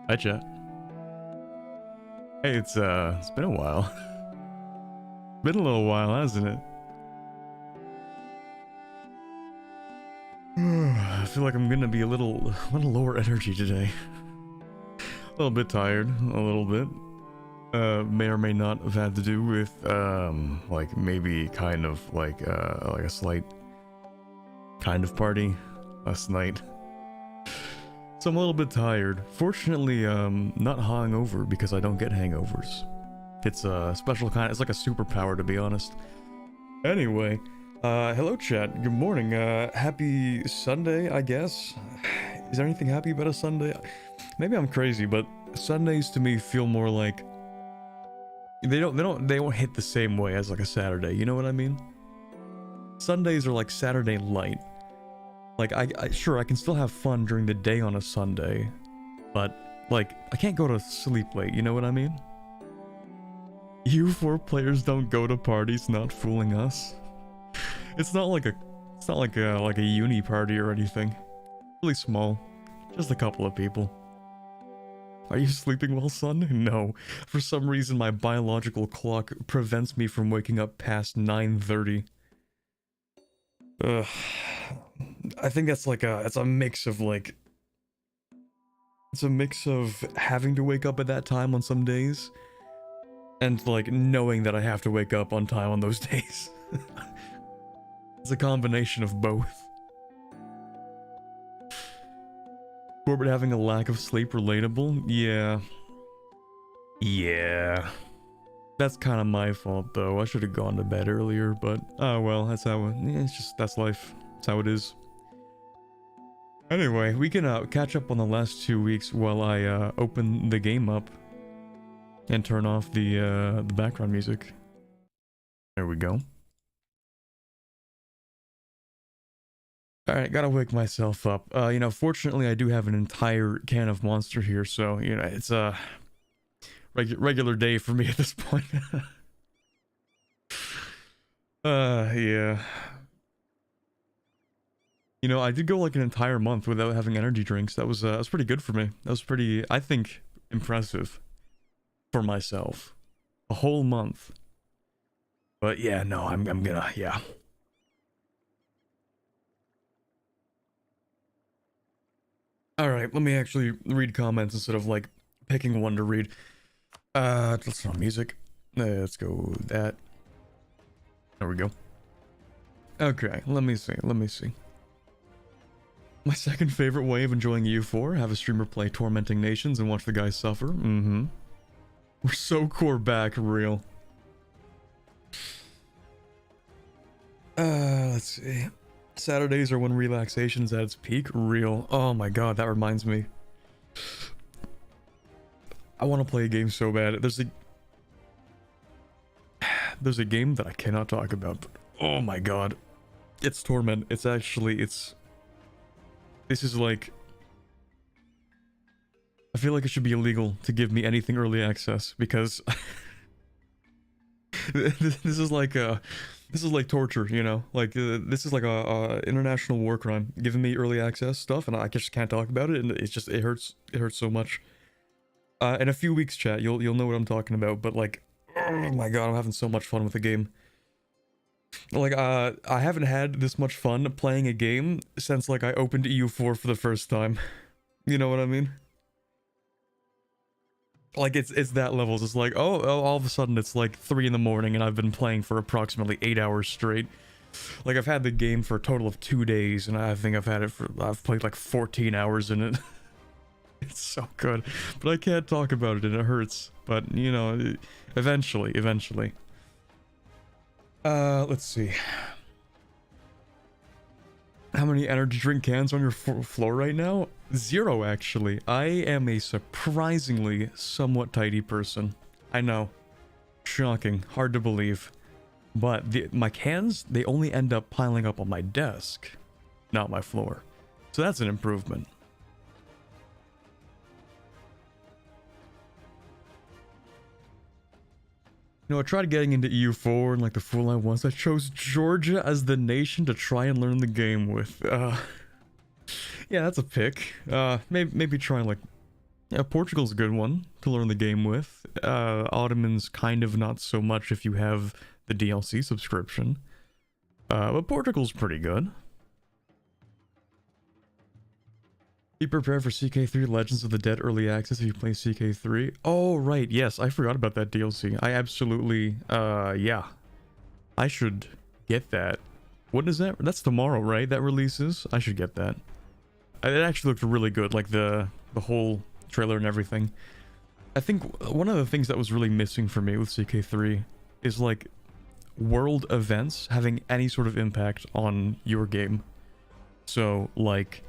Hi, chat. Hey, it's been a while. Been a little while, hasn't it? I feel like I'm gonna be a little lower energy today. A little bit tired, a little bit. May or may not have had to do with like maybe kind of like a slight kind of party last night. So I'm a little bit tired. Fortunately, not hungover because I don't get hangovers. It's a special kind. It's like a superpower, to be honest. Anyway, hello chat. Good morning. Happy Sunday, I guess. Is there anything happy about a Sunday? Maybe I'm crazy, but Sundays to me feel more like they don't hit the same way as like a Saturday. You know what I mean? Sundays are like Saturday light. Like, sure, I can still have fun during the day on a Sunday, but, like, I can't go to sleep late, you know what I mean? EU4 players don't go to parties, not fooling us. It's not like a uni party or anything. Really small. Just a couple of people. Are you sleeping well, son? No. For some reason, my biological clock prevents me from waking up past 9:30. Ugh. I think that's like it's a mix of like, it's a mix of having to wake up at that time on some days and like knowing that I have to wake up on time on those days. It's a combination of both. Corbett having a lack of sleep relatable? Yeah. Yeah. That's kind of my fault though. I should have gone to bed earlier, but oh well, that's how it's just, that's life. That's how it is. Anyway, we can catch up on the last 2 weeks while I open the game up and turn off the background music. There we go. Alright, gotta wake myself up. You know, fortunately I do have an entire can of Monster here, so, you know, it's a regular day for me at this point. Yeah. You know, I did go like an entire month without having energy drinks. That was pretty good for me. That was pretty, I think, impressive for myself. A whole month. But yeah, no, I'm gonna, yeah. Alright, let me actually read comments instead of like picking one to read. Let's turn on music. Let's go with that. There we go. Okay, let me see. My second favorite way of enjoying EU4, have a streamer play Tormenting Nations and watch the guys suffer. Mm-hmm. We're so core back, real. Let's see. Saturdays are when relaxation's at its peak, real. Oh my god, that reminds me. I want to play a game so bad. There's a game that I cannot talk about, but oh my god. It's Torment. It's actually, this is like, I feel like it should be illegal to give me anything early access because this is like torture, you know? Like this is like a international war crime, giving me early access stuff, and I just can't talk about it, and it hurts so much. In a few weeks, chat, you'll know what I'm talking about. But like, oh my god, I'm having so much fun with the game. Like, I haven't had this much fun playing a game since like I opened EU4 for the first time. You know what I mean? Like it's that levels. It's like, oh, all of a sudden it's like 3 in the morning and I've been playing for approximately 8 hours straight. Like I've had the game for a total of 2 days and I think I've played like 14 hours in it. It's so good, but I can't talk about it and it hurts. But you know, eventually. Let's see. How many energy drink cans on your floor right now? 0, actually. I am a surprisingly somewhat tidy person. I know. Shocking. Hard to believe. But my cans, they only end up piling up on my desk, not my floor. So that's an improvement. You know, I tried getting into EU4 and like the fool I was. I chose Georgia as the nation to try and learn the game with. Yeah, that's a pick. Maybe try like, yeah, Portugal's a good one to learn the game with. Ottoman's kind of not so much if you have the DLC subscription. But Portugal's pretty good. Be prepared for CK3 Legends of the Dead Early Access if you play CK3. Oh, right, yes, I forgot about that DLC. I absolutely, yeah. I should get that. What is that? That's tomorrow, right? That releases? I should get that. It actually looked really good, like the whole trailer and everything. I think one of the things that was really missing for me with CK3 is like world events having any sort of impact on your game. So, like,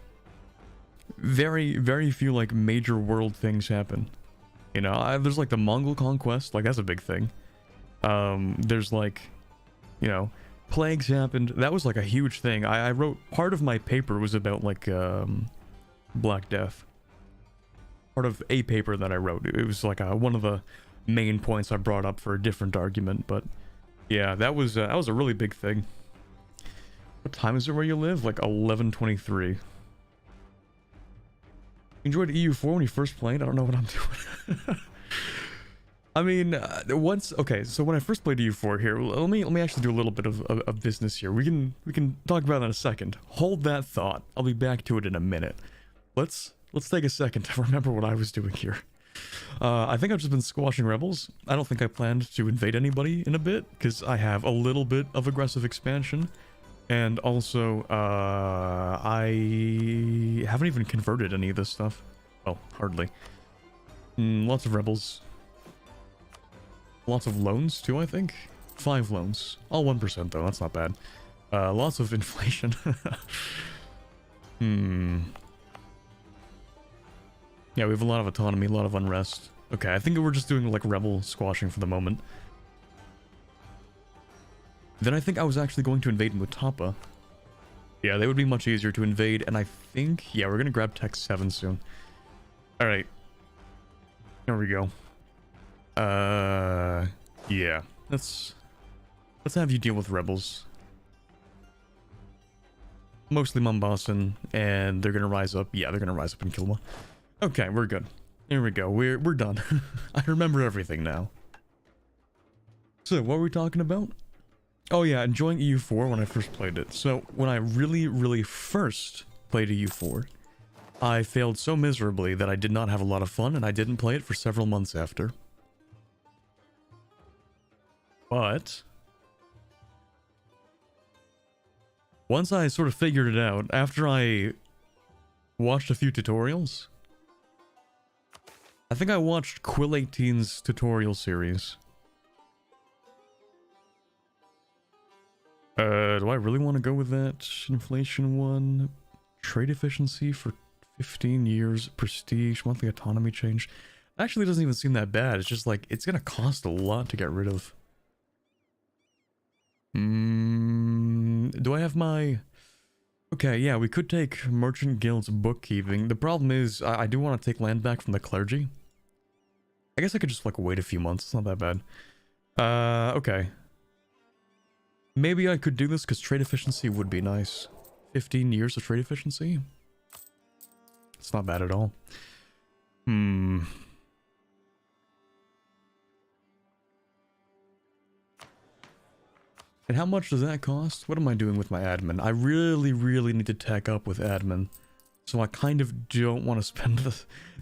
very few like major world things happen. You know, there's like the Mongol conquest, like that's a big thing. There's like, you know, plagues happened. That was like a huge thing. I wrote, part of my paper was about like Black Death. Part of a paper that I wrote. It was like one of the main points I brought up for a different argument, but yeah, that was a really big thing. What time is it where you live? Like 11:23. Enjoyed EU4 when you first played? I don't know what I'm doing. I mean, okay, so when I first played EU4 here, let me actually do a little bit of business here. We can talk about that in a second. Hold that thought. I'll be back to it in a minute. Let's take a second to remember what I was doing here. I think I've just been squashing rebels. I don't think I planned to invade anybody in a bit, because I have a little bit of aggressive expansion. And also, I haven't even converted any of this stuff. Well, hardly. Lots of rebels. Lots of loans, too, I think. 5 loans. All 1%, though. That's not bad. Lots of inflation. Yeah, we have a lot of autonomy, a lot of unrest. Okay, I think we're just doing, like, rebel squashing for the moment. Then I think I was actually going to invade Mutapa. Yeah, they would be much easier to invade, and I think, yeah, we're gonna grab Tech 7 soon. Alright. There we go. Yeah. Let's have you deal with rebels. Mostly Mombasan, and they're gonna rise up. Yeah, they're gonna rise up and kill one. Okay, we're good. Here we go. We're done. I remember everything now. So, what were we talking about? Oh yeah, enjoying EU4 when I first played it. So, when I really first played EU4, I failed so miserably that I did not have a lot of fun, and I didn't play it for several months after. But once I sort of figured it out, after I watched a few tutorials, I think I watched Quill18's tutorial series. Do I really want to go with that inflation one? Trade efficiency for 15 years, prestige, monthly autonomy change. Actually, it doesn't even seem that bad. It's just like, it's gonna cost a lot to get rid of. Do I have my... Okay, yeah, we could take Merchant Guild's bookkeeping. The problem is, I do want to take land back from the clergy. I guess I could just, like, wait a few months. It's not that bad. Okay. Maybe I could do this because trade efficiency would be nice. 15 years of trade efficiency? It's not bad at all. And how much does that cost? What am I doing with my admin? I really need to tech up with admin. So I kind of don't want to spend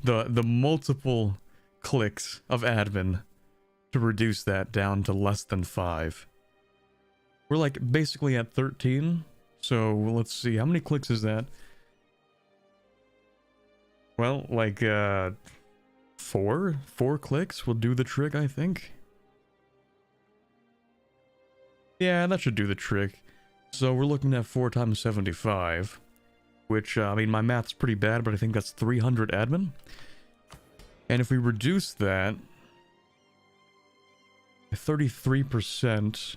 the multiple clicks of admin to reduce that down to less than 5. We're like basically at 13. So let's see, how many clicks is that? Well, like 4 clicks will do the trick, I think. Yeah, that should do the trick. So we're looking at 4 times 75, which, I mean, my math's pretty bad, but I think that's 300 admin. And if we reduce that 33%,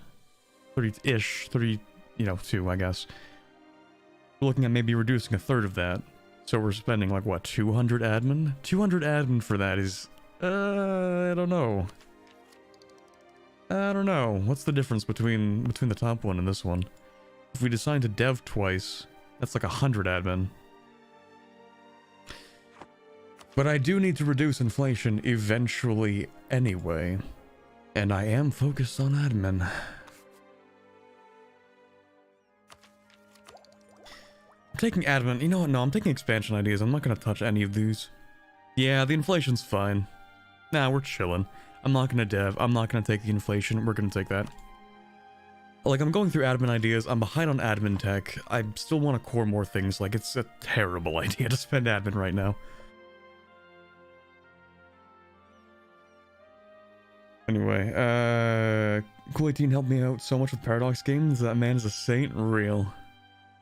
30-ish, 2, I guess. We're looking at maybe reducing a third of that. So we're spending, like, what, 200 admin? 200 admin for that is, I don't know. I don't know. What's the difference between the top one and this one? If we decide to dev twice, that's like 100 admin. But I do need to reduce inflation eventually anyway. And I am focused on admin. I'm taking admin. You know what? No, I'm taking expansion ideas. I'm not going to touch any of these. Yeah, the inflation's fine. Nah, we're chilling. I'm not going to dev. I'm not going to take the inflation. We're going to take that. Like, I'm going through admin ideas. I'm behind on admin tech. I still want to core more things. Like, it's a terrible idea to spend admin right now. Anyway, Cool 18 helped me out so much with Paradox games. That man is a saint. Real.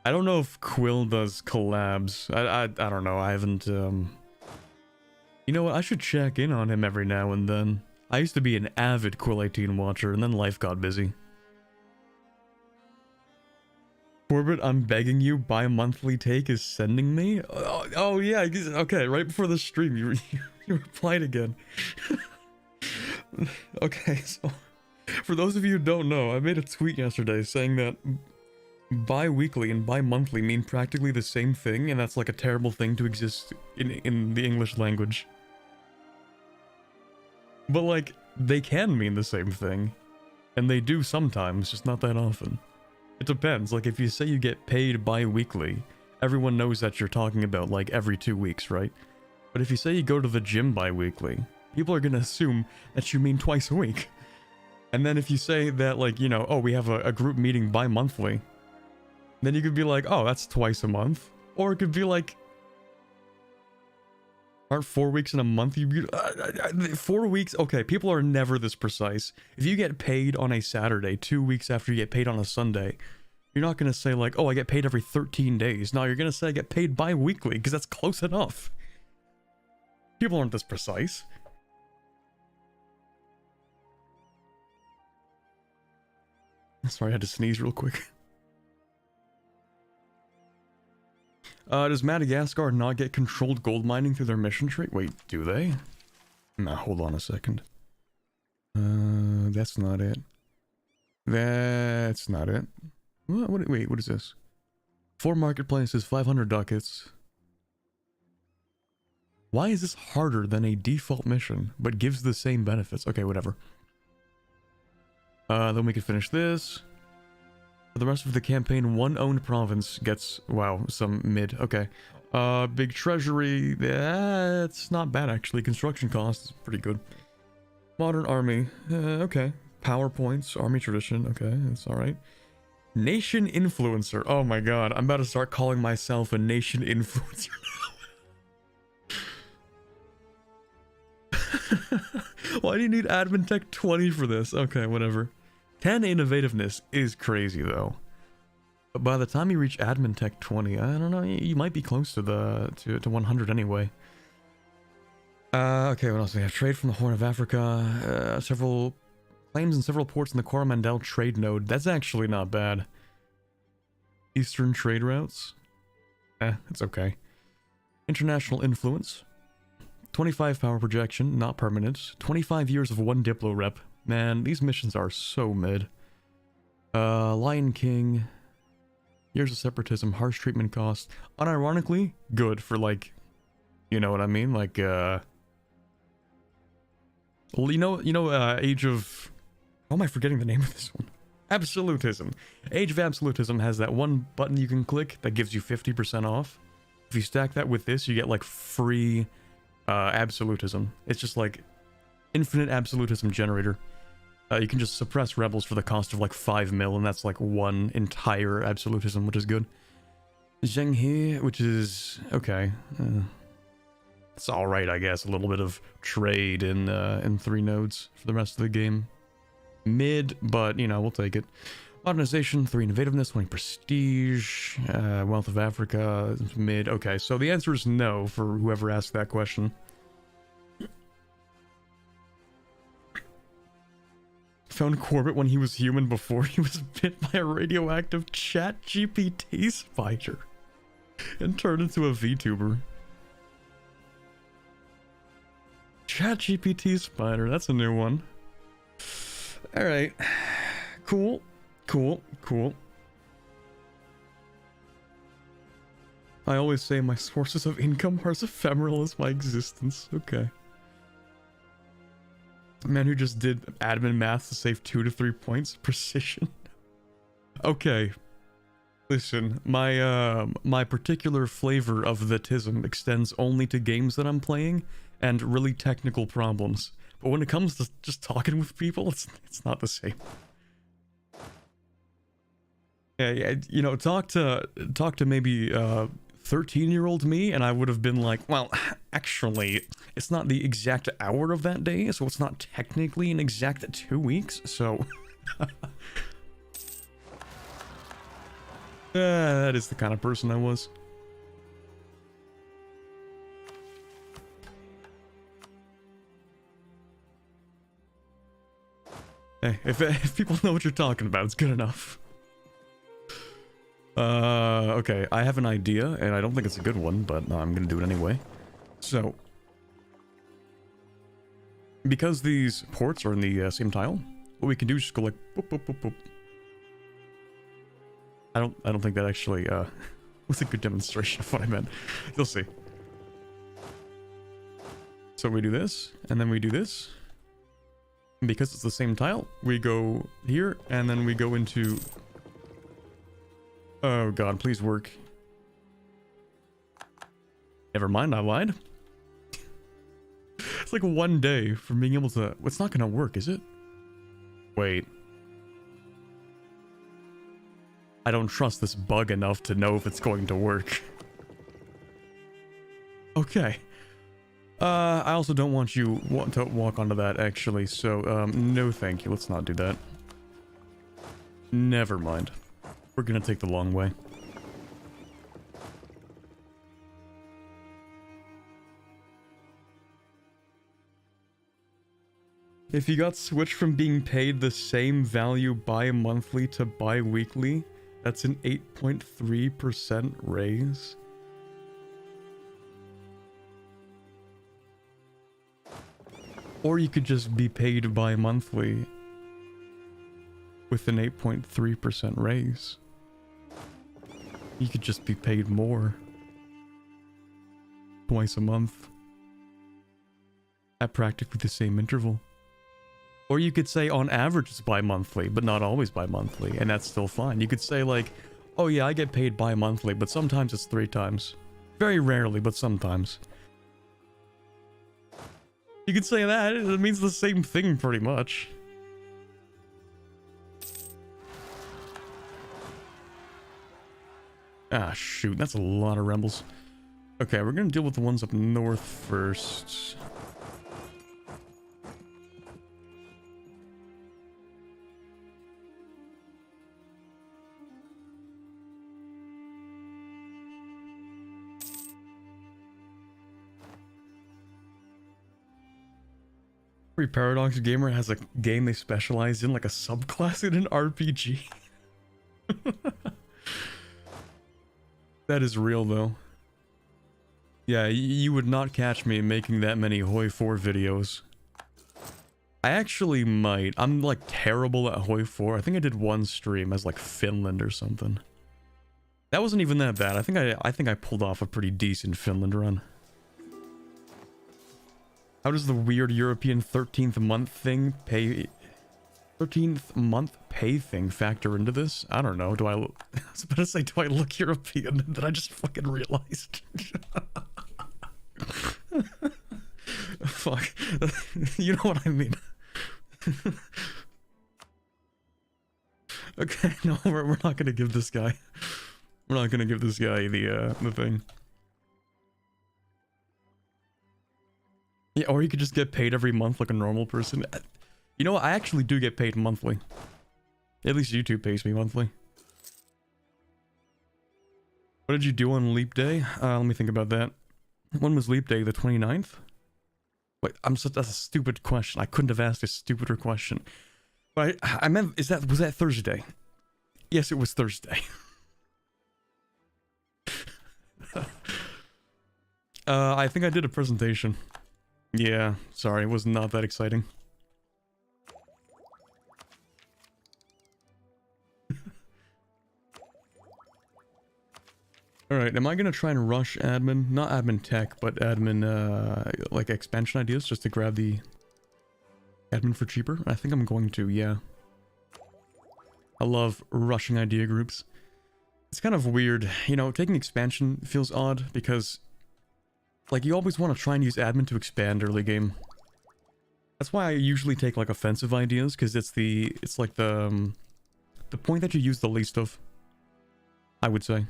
I don't know if Quill does collabs. I don't know. I haven't, You know what? I should check in on him every now and then. I used to be an avid Quill 18 watcher, and then life got busy. Corbett, I'm begging you, bi-monthly take is sending me? Oh yeah, okay, right before the stream, you replied again. Okay, so, for those of you who don't know, I made a tweet yesterday saying that bi-weekly and bi-monthly mean practically the same thing, and that's like a terrible thing to exist in the English language. But like, they can mean the same thing. And they do sometimes, just not that often. It depends, like if you say you get paid bi-weekly, everyone knows that you're talking about like every 2 weeks, right? But if you say you go to the gym bi-weekly, people are gonna assume that you mean twice a week. And then if you say that like, you know, oh, we have a group meeting bi-monthly, then you could be like, oh, that's twice a month. Or it could be like, aren't 4 weeks in a month? 4 weeks? Okay, people are never this precise. If you get paid on a Saturday, 2 weeks after you get paid on a Sunday, you're not going to say like, oh, I get paid every 13 days. No, you're going to say I get paid bi-weekly, because that's close enough. People aren't this precise. Sorry, I had to sneeze real quick. Does Madagascar not get controlled gold mining through their mission tree? Wait, do they? Nah, hold on a second. That's not it. That's not it. Wait, what is this? 4 marketplaces, 500 ducats. Why is this harder than a default mission, but gives the same benefits? Okay, whatever. Then we can finish this. For the rest of the campaign, 1 owned province gets, wow, some mid. Okay. Big treasury. That's not bad, actually. Construction costs, pretty good. Modern army. Okay. PowerPoints, army tradition. Okay, that's alright. Nation influencer. Oh my god, I'm about to start calling myself a nation influencer now. Why do you need admin tech 20 for this? Okay, whatever. 10 innovativeness is crazy though. But by the time you reach admin tech 20, I don't know, you might be close to to 100 anyway. Okay, what else do we have? Trade from the Horn of Africa, several claims in several ports in the Coromandel trade node. That's actually not bad. Eastern trade routes. It's okay. International influence. 25 power projection, not permanent. 25 years of 1 Diplo rep. Man, these missions are so mid. Lion King. Years of separatism, harsh treatment costs. Unironically, good for like, you know what I mean? Like, you know, Age of... How am I forgetting the name of this one? Absolutism. Age of Absolutism has that one button you can click that gives you 50% off. If you stack that with this, you get like free Absolutism. It's just like infinite Absolutism generator. You can just suppress rebels for the cost of like 5 mil, and that's like one entire Absolutism, which is good. Zheng He, which is okay. It's alright, I guess. A little bit of trade in 3 nodes for the rest of the game. Mid, but, you know, we'll take it. Modernization, 3 innovativeness, 20 prestige, wealth of Africa, mid. Okay, so the answer is no for whoever asked that question. Found Corbett when he was human before he was bit by a radioactive chat GPT spider and turned into a VTuber. Chat GPT spider, that's a new one. Alright. Cool. Cool. Cool. I always say my sources of income are as ephemeral as my existence. Okay. A man who just did admin math to save 2 to 3 points. Precision. Okay. Listen, my particular flavor of the tism extends only to games that I'm playing and really technical problems. But when it comes to just talking with people, it's not the same. Yeah, you know, talk to maybe 13-year-old me, and I would have been like, well, actually, it's not the exact hour of that day, so it's not technically an exact 2 weeks. So, that is the kind of person I was. Hey, if people know what you're talking about, it's good enough. Okay, I have an idea, and I don't think it's a good one, but I'm gonna do it anyway. So, because these ports are in the same tile, what we can do is just go like boop, boop, boop, boop. I don't think that actually was a good demonstration of what I meant. You'll see. So we do this, and then we do this. And because it's the same tile, we go here, and then we go into... Oh god, please work. Never mind, I lied. It's like 1 day from being able to... It's not gonna work, is it? Wait. I don't trust this bug enough to know if it's going to work. Okay. I also don't want you to walk onto that, actually, so, no thank you. Let's not do that. Never mind. We're gonna take the long way. If you got switched from being paid the same value bi-monthly to bi-weekly, that's an 8.3% raise. Or you could just be paid bi-monthly with an 8.3% raise. You could just be paid more twice a month at practically the same interval. Or you could say on average it's bi-monthly, but not always bi-monthly, and that's still fine. You could say like, oh yeah, I get paid bi-monthly, but sometimes it's 3 times. Very rarely, but sometimes. You could say that, it means the same thing pretty much. Ah, shoot, that's a lot of rebels. Okay, we're gonna deal with the ones up north first. Every Paradox gamer has a game they specialize in, like a subclass in an RPG. That is real, though. Yeah, you would not catch me making that many Hoi 4 videos. I actually might. I'm, like, terrible at Hoi 4. I think I did 1 stream as, like, Finland or something. That wasn't even that bad. I think I pulled off a pretty decent Finland run. How does the weird European 13th month thing pay 13th month pay thing factor into this? I don't know. I was about to say, do I look European? That I just fucking realized. Fuck. You know what I mean. Okay, no, we're not gonna give this guy. We're not gonna give this guy the thing. Yeah, or you could just get paid every month like a normal person. You know what? I actually do get paid monthly. At least YouTube pays me monthly. What did you do on Leap Day? Let me think about that. When was Leap Day? The 29th? Wait, that's a stupid question. I couldn't have asked a stupider question. But I meant, was that Thursday? Yes, it was Thursday. I think I did a presentation. Yeah, sorry, it was not that exciting. Alright, am I gonna try and rush admin? Not admin tech, but admin, like expansion ideas, just to grab the admin for cheaper? I think I'm going to, yeah. I love rushing idea groups. It's kind of weird, you know, taking expansion feels odd, because like, you always want to try and use admin to expand early game. That's why I usually take, like, offensive ideas, because it's like the point that you use the least of, I would say.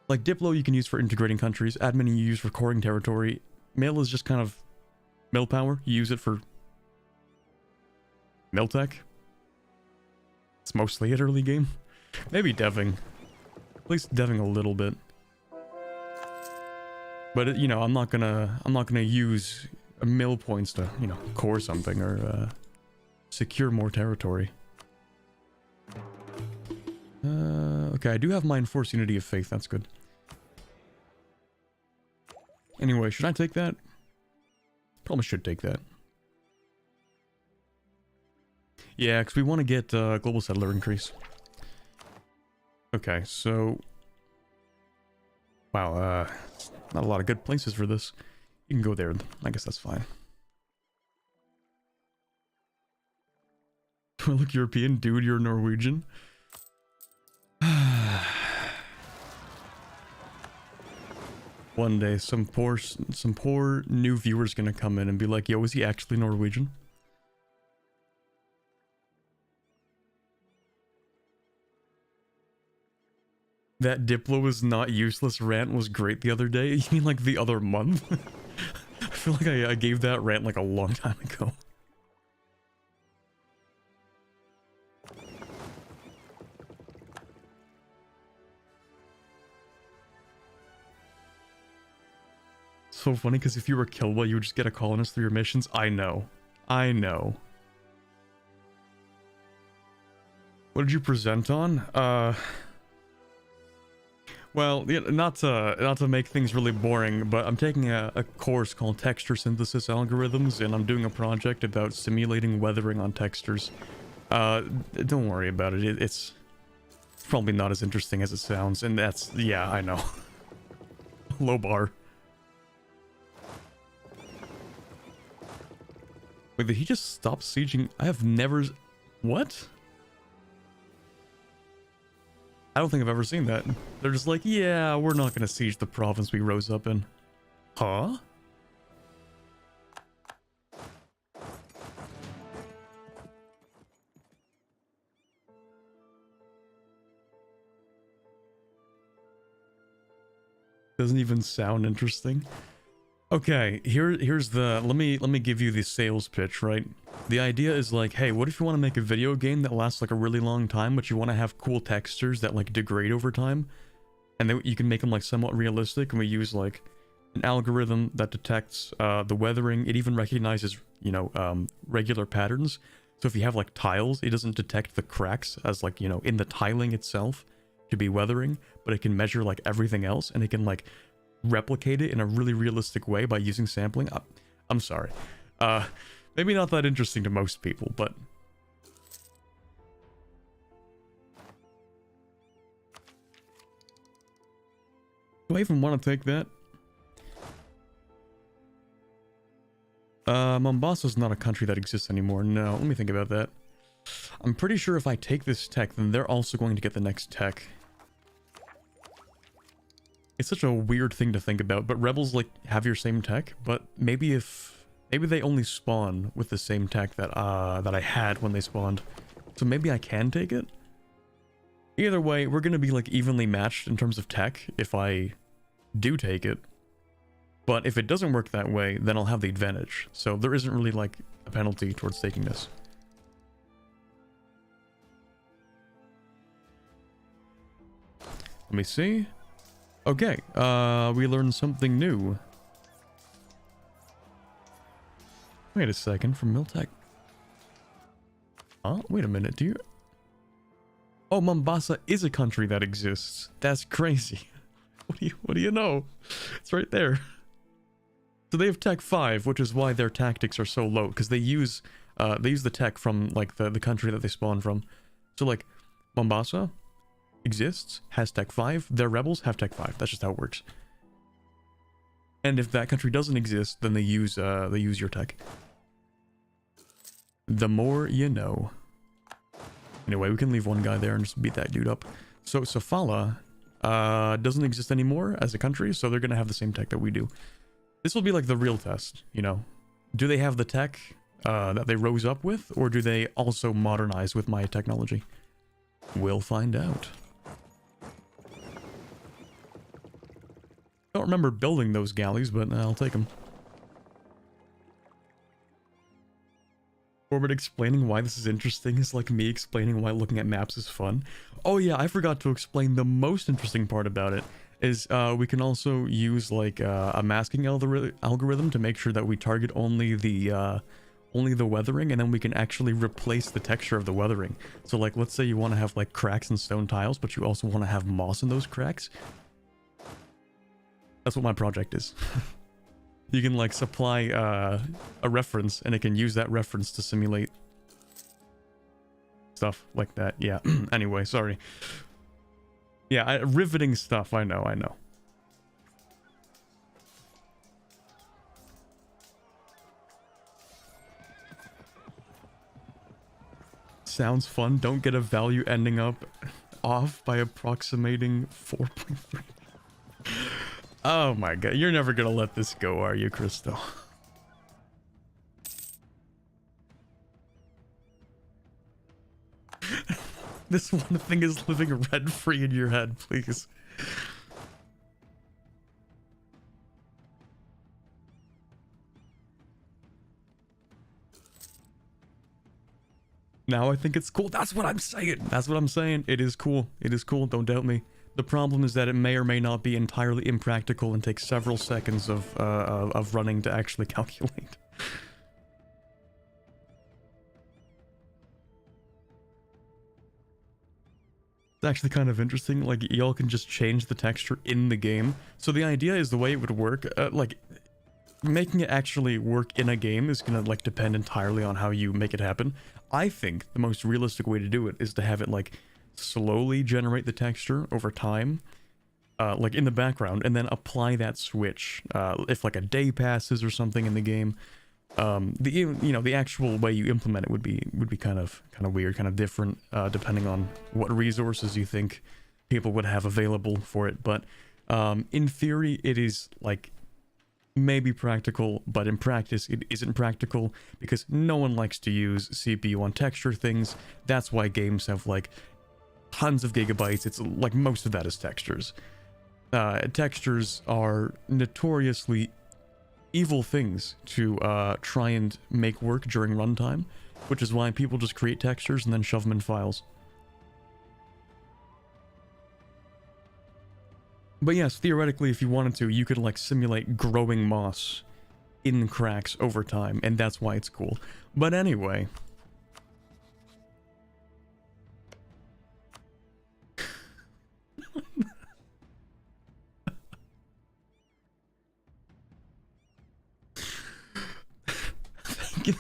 Like, Diplo you can use for integrating countries, admin you use for coring territory, mail is just kind of mill power, you use it for mill tech. It's mostly at early game. Maybe deving. At least deving a little bit. But, you know, I'm not gonna use mill points to, you know, core something or secure more territory. Okay, I do have my enforced unity of faith, that's good. Anyway, should I take that? Probably should take that. Yeah, because we want to get global settler increase. Okay, so... Wow, not a lot of good places for this. You can go there. I guess that's fine. Do I look European? Dude, you're Norwegian. One day, some poor new viewer's gonna come in and be like, yo, is he actually Norwegian? That Diplo is not useless rant was great the other day. You mean like the other month? I feel like I gave that rant like a long time ago. So funny, because if you were killed while you would just get a colonist through your missions. I know. I know. What did you present on? Well, yeah, not to make things really boring, but I'm taking a course called Texture Synthesis Algorithms, and I'm doing a project about simulating weathering on textures. Don't worry about it. It's probably not as interesting as it sounds, and that's... yeah, I know. Low bar. Wait, did he just stop sieging? I have never... What? I don't think I've ever seen that. They're just like, yeah, we're not gonna siege the province we rose up in. Huh? Doesn't even sound interesting. Okay, here's the... Let me give you the sales pitch, right? The idea is like, hey, what if you want to make a video game that lasts like a really long time, but you want to have cool textures that like degrade over time? And then you can make them like somewhat realistic, and we use like an algorithm that detects the weathering. It even recognizes, you know, regular patterns. So if you have like tiles, it doesn't detect the cracks as like, you know, in the tiling itself to be weathering, but it can measure like everything else, and it can like replicate it in a really realistic way by using sampling. I'm sorry. Maybe not that interesting to most people, but... Do I even want to take that? Mombasa's not a country that exists anymore. No, let me think about that. I'm pretty sure if I take this tech, then they're also going to get the next tech. It's such a weird thing to think about, but rebels like have your same tech, but maybe they only spawn with the same tech that that I had when they spawned. So maybe I can take it? Either way, we're gonna be like evenly matched in terms of tech if I do take it. But if it doesn't work that way, then I'll have the advantage. So there isn't really like a penalty towards taking this. Let me see. Okay, we learned something new. Wait a second, from Miltech. Oh, wait a minute, do you... Oh, Mombasa is a country that exists. That's crazy. What do you know? It's right there. So they have tech 5, which is why their tactics are so low, because they use the tech from like the country that they spawn from. So like Mombasa exists, has tech 5, their rebels have tech 5. That's just how it works. And if that country doesn't exist, then they use your tech. The more you know. Anyway, we can leave one guy there and just beat that dude up. So Sofala doesn't exist anymore as a country, so they're gonna have the same tech that we do. This will be like the real test, you know. Do they have the tech that they rose up with, or do they also modernize with my technology? We'll find out. Don't remember building those galleys, but I'll take them. Orbit explaining why this is interesting is like me explaining why looking at maps is fun. Oh yeah, I forgot to explain the most interesting part about it is we can also use like a masking algorithm to make sure that we target only the weathering, and then we can actually replace the texture of the weathering. So like, let's say you want to have like cracks in stone tiles, but you also want to have moss in those cracks. That's what my project is. You can like supply a reference, and it can use that reference to simulate stuff like that. Yeah. Anyway, sorry. Yeah, riveting stuff. I know. Sounds fun. Don't get a value ending up off by approximating 4.3. Oh my god, you're never gonna let this go, are you, Crystal? This one thing is living rent-free in your head, please. Now I think it's cool. That's what I'm saying. That's what I'm saying. It is cool. It is cool. Don't doubt me. The problem is that it may or may not be entirely impractical and take several seconds of running to actually calculate. It's actually kind of interesting. Like, y'all can just change the texture in the game. So the idea is the way it would work, like, making it actually work in a game is gonna, like, depend entirely on how you make it happen. I think the most realistic way to do it is to have it, like, slowly generate the texture over time, like in the background, and then apply that switch if like a day passes or something in the game. The actual way you implement it would be kind of weird, kind of different, depending on what resources you think people would have available for it. But in theory, it is like maybe practical, but in practice it isn't practical because no one likes to use CPU on texture things. That's why games have like tons of gigabytes. It's like most of that is textures. Textures are notoriously evil things to try and make work during runtime, which is why people just create textures and then shove them in files. But yes, theoretically, if you wanted to, you could like simulate growing moss in cracks over time, and that's why it's cool. But anyway,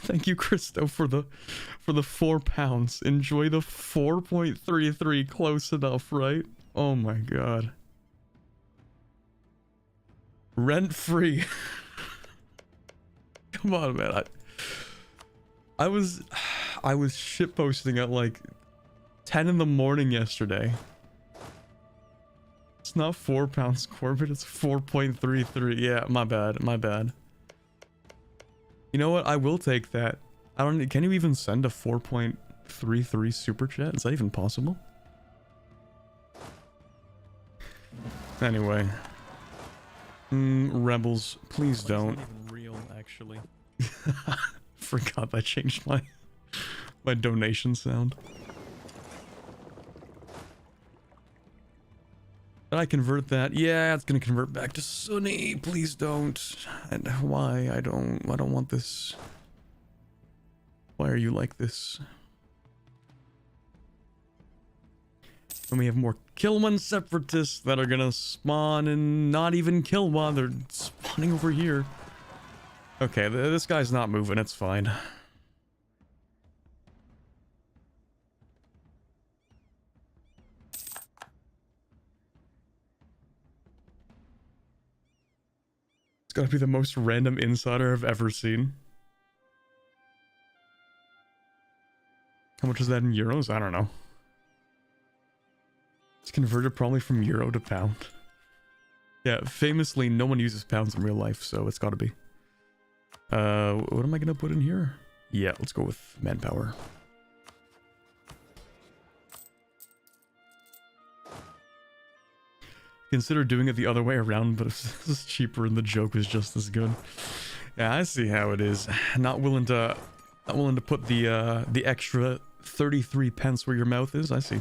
thank you, Christo, for the £4. Enjoy the 4.33. Close enough, right? Oh my god. Rent free. Come on, man. I was shitposting at like 10 in the morning yesterday. It's not 4 pounds, Corbett. It's 4.33. Yeah, my bad. My bad. You know what? I will take that. I don't. Can you even send a 4.33 super chat? Is that even possible? Anyway. Rebels, please don't. It's not even real, actually. Forgot I changed my donation sound. Did I convert that? Yeah, it's gonna convert back to Sunny. Please don't. And why? I don't want this. Why are you like this? And we have more Kilwan separatists that are gonna spawn and not even Kilwan. They're spawning over here. Okay, this guy's not moving. It's fine. It's gotta be the most random insider I've ever seen. How much is that in euros? I don't know. It's converted probably from euro to pound. Yeah, famously, no one uses pounds in real life, so it's gotta be. What am I gonna put in here? Yeah, let's go with manpower. Consider doing it the other way around, but if this is cheaper and the joke was just as good. Yeah, I see how it is. Not willing to put the extra 33 pence where your mouth is. I see.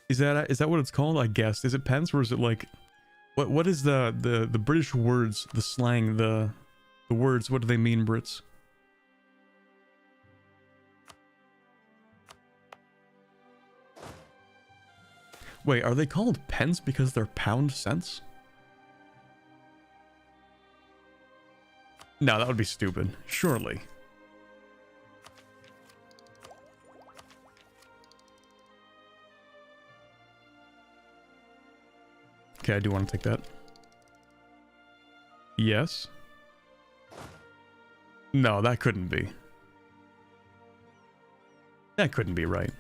Is that what it's called? I guess. Is it pence or is it like what is the British words, the slang, the words, what do they mean, Brits? Wait, are they called pence because they're pound cents? No, that would be stupid. Surely. Okay, I do want to take that. Yes. No, that couldn't be. That couldn't be right.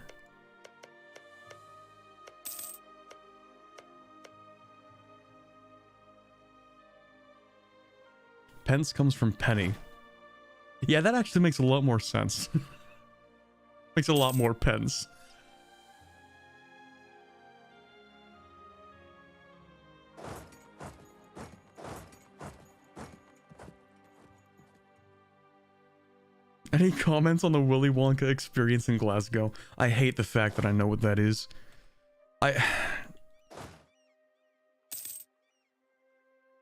Pence comes from penny. Yeah, that actually makes a lot more sense. Makes a lot more pence. Any comments on the Willy Wonka experience in Glasgow? I hate the fact that I know what that is.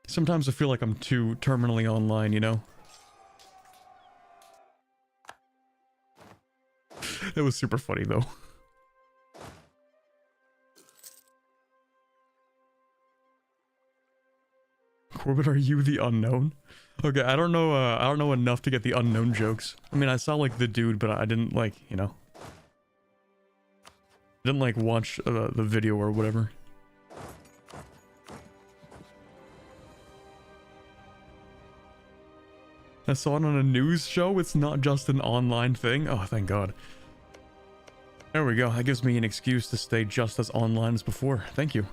Sometimes I feel like I'm too terminally online, you know? It was super funny, though. Corbett, are you the unknown? Okay, I don't know enough to get the unknown jokes. I mean, I saw, like, the dude, but I didn't, like, you know... didn't, like, watch the video or whatever. I saw it on a news show. It's not just an online thing. Oh, thank God. There we go. That gives me an excuse to stay just as online as before. Thank you.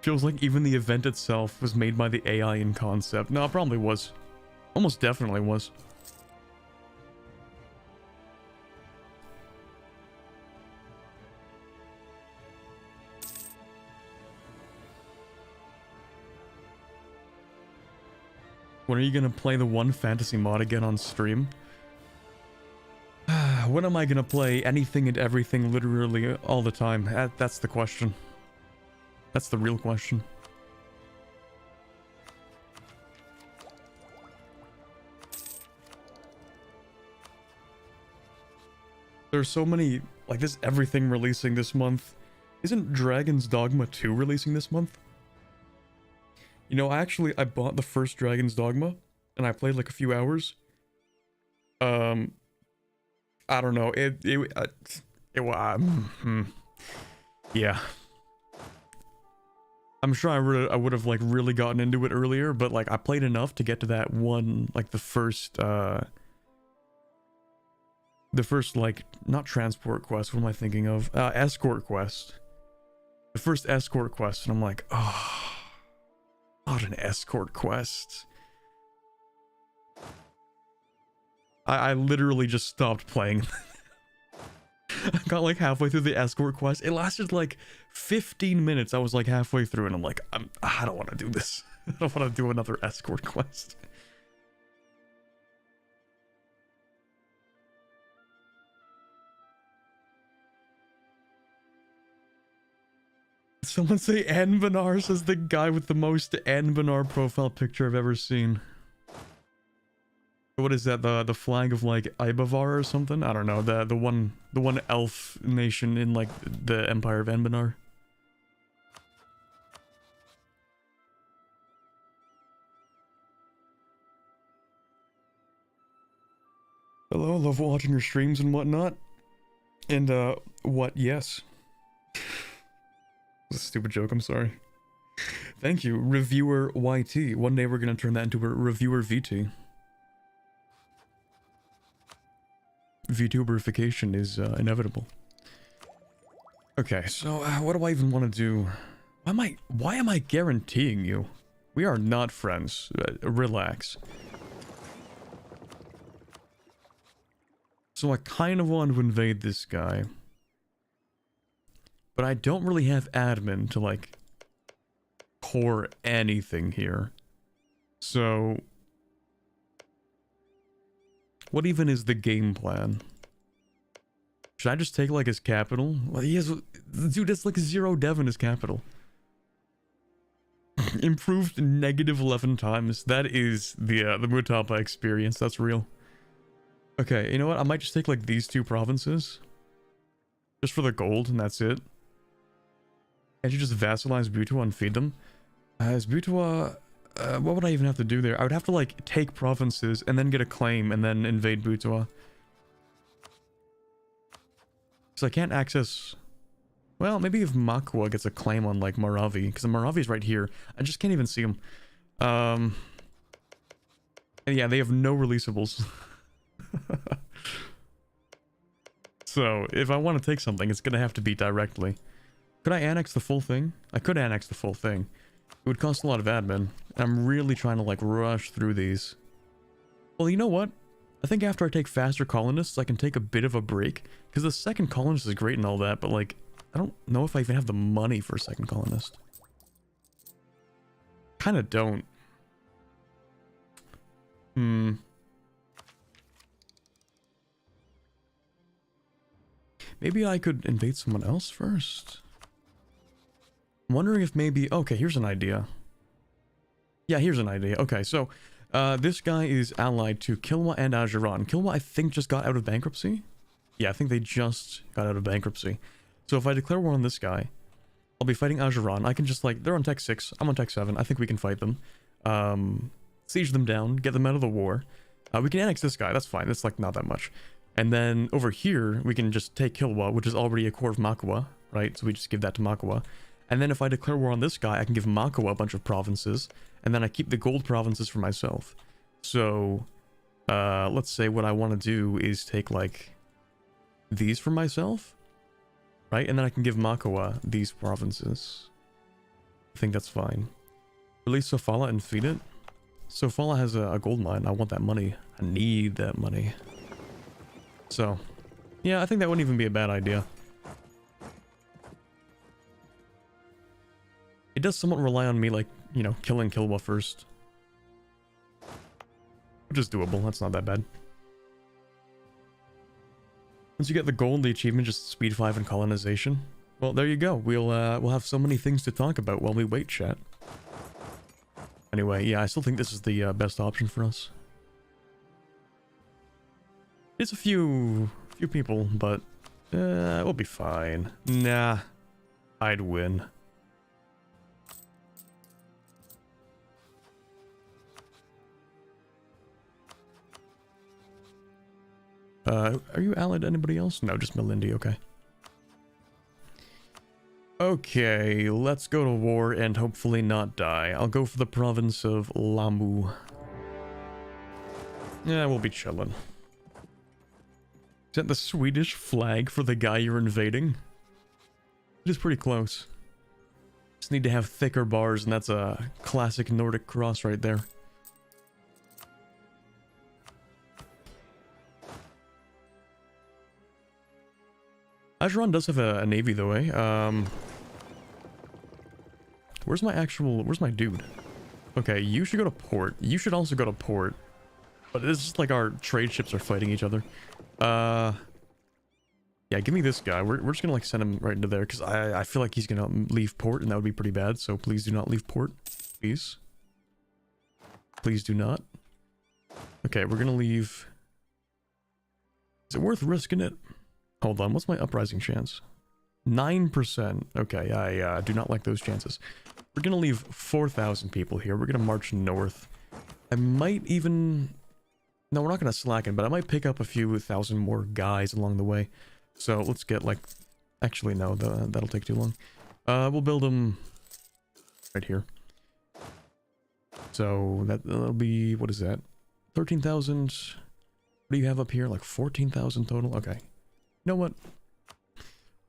Feels like even the event itself was made by the AI in concept. No, it probably was. Almost definitely was. When are you gonna play the one fantasy mod again on stream? When am I gonna play anything and everything literally all the time? That's the question. That's the real question. There's so many, like, this everything releasing this month. Isn't Dragon's Dogma 2 releasing this month? You know, I bought the first Dragon's Dogma, and I played like a few hours. I don't know, Yeah. I'm sure I would have like really gotten into it earlier, but like I played enough to get to that one, like the first like, not transport quest, what am I thinking of? Escort quest. The first escort quest, and I'm like, oh, not an escort quest. I literally just stopped playing. I got like halfway through the escort quest. It lasted like 15 minutes. I was like halfway through and I'm like, I don't want to do this. I don't want to do another escort quest. Someone say Anbanar says the guy with the most Anbanar profile picture I've ever seen. What is that? The flag of like Ibavar or something? I don't know. The one elf nation in like the Empire of Anbanar. Hello, love watching your streams and whatnot. And what? Yes. It's a stupid joke, I'm sorry. Thank you, Reviewer YT. One day we're gonna turn that into a Reviewer VT. VTuberification is inevitable. Okay, so what do I even want to do? Why am I guaranteeing you? We are not friends. Relax. So I kind of want to invade this guy. But I don't really have admin to like core anything here. So what even is the game plan? Should I just take like his capital? Well, the dude has like 0 dev in his capital. Improved -11 times. That is the Mutapa experience. That's real. Okay, you know what? I might just take like these 2 provinces. Just for the gold, and that's it. Can't you just vassalize Butua and feed them? Is Butua... what would I even have to do there? I would have to like take provinces and then get a claim and then invade Butua. So I can't access... Well, maybe if Makwa gets a claim on like Maravi, because Maravi's right here. I just can't even see him. And yeah, they have no releasables. So if I want to take something, it's gonna have to be directly. Could I annex the full thing? I could annex the full thing. It would cost a lot of admin. I'm really trying to like rush through these. Well, you know what? I think after I take faster colonists, I can take a bit of a break. Because the second colonist is great and all that, but like, I don't know if I even have the money for a second colonist. Kinda don't. Maybe I could invade someone else first. I'm wondering if maybe... Okay, here's an idea. Yeah, here's an idea. Okay, so this guy is allied to Kilwa and Ajuran. Kilwa, I think, just got out of bankruptcy. Yeah, I think they just got out of bankruptcy. So if I declare war on this guy, I'll be fighting Ajuran. I can just, like... They're on tech 6. I'm on tech 7. I think we can fight them. Siege them down. Get them out of the war. We can annex this guy. That's fine. That's, like, not that much. And then over here, we can just take Kilwa, which is already a core of Makwa, right? So we just give that to Makwa. And then if I declare war on this guy, I can give Makwa a bunch of provinces, and then I keep the gold provinces for myself. So, let's say what I want to do is take, like, these for myself, right? And then I can give Makwa these provinces. I think that's fine. Release Sofala and feed it. Sofala has a gold mine. I want that money. I need that money. So, yeah, I think that wouldn't even be a bad idea. It does somewhat rely on me, like, you know, killing Kilwa first. Which is doable, that's not that bad. Once you get the gold, the achievement just speed 5 in colonization. Well, there you go. We'll have so many things to talk about while we wait, chat. Anyway, yeah, I still think this is the best option for us. It's a few people, but we'll be fine. Nah, I'd win. Are you allied to anybody else? No, just Melindy, okay. Okay, let's go to war and hopefully not die. I'll go for the province of Lamu. Yeah, we'll be chilling. Is that the Swedish flag for the guy you're invading? It is pretty close. Just need to have thicker bars, and that's a classic Nordic cross right there. Azeron does have a navy though, eh? Where's my dude? Okay, you should go to port. You should also go to port. But it's just like our trade ships are fighting each other. Yeah, give me this guy. We're just gonna like send him right into there because I feel like he's gonna leave port and that would be pretty bad. So please do not leave port, please. Please do not. Okay, we're gonna leave. Is it worth risking it? Hold on, what's my uprising chance? 9%. Okay, I do not like those chances. We're gonna leave 4,000 people here. We're gonna march north. I might even... No, we're not gonna slacken, but I might pick up a few thousand more guys along the way. So let's get like... Actually, no, that'll take too long. We'll build them right here. So that'll be... What is that? 13,000... What do you have up here? Like 14,000 total? Okay. You know what?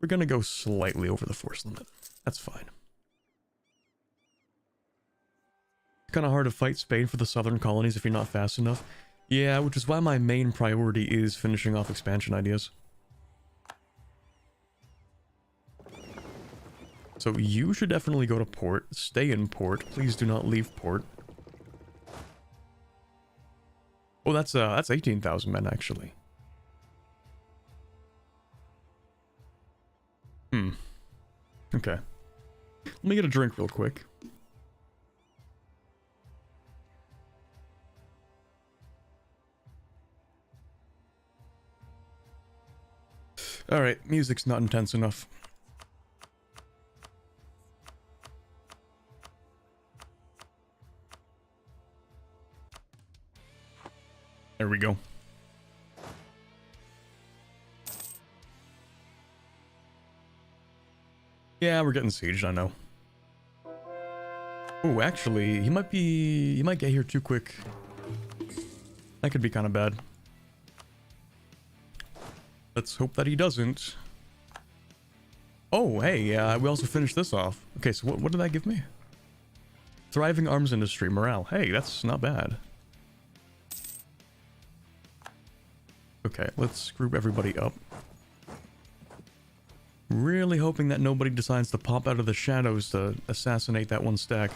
We're gonna go slightly over the force limit. That's fine. It's kind of hard to fight Spain for the southern colonies if you're not fast enough. Yeah, which is why my main priority is finishing off expansion ideas. So you should definitely go to port. Stay in port. Please do not leave port. Oh, that's 18,000 men actually. Okay. Let me get a drink real quick. Alright, music's not intense enough. There we go. Yeah, we're getting sieged, I know. Oh, actually, he might get here too quick. That could be kind of bad. Let's hope that he doesn't. Oh, hey, we also finished this off. Okay, so what did that give me? Thriving arms industry, morale. Hey, that's not bad. Okay, let's group everybody up. Really hoping that nobody decides to pop out of the shadows to assassinate that one stack.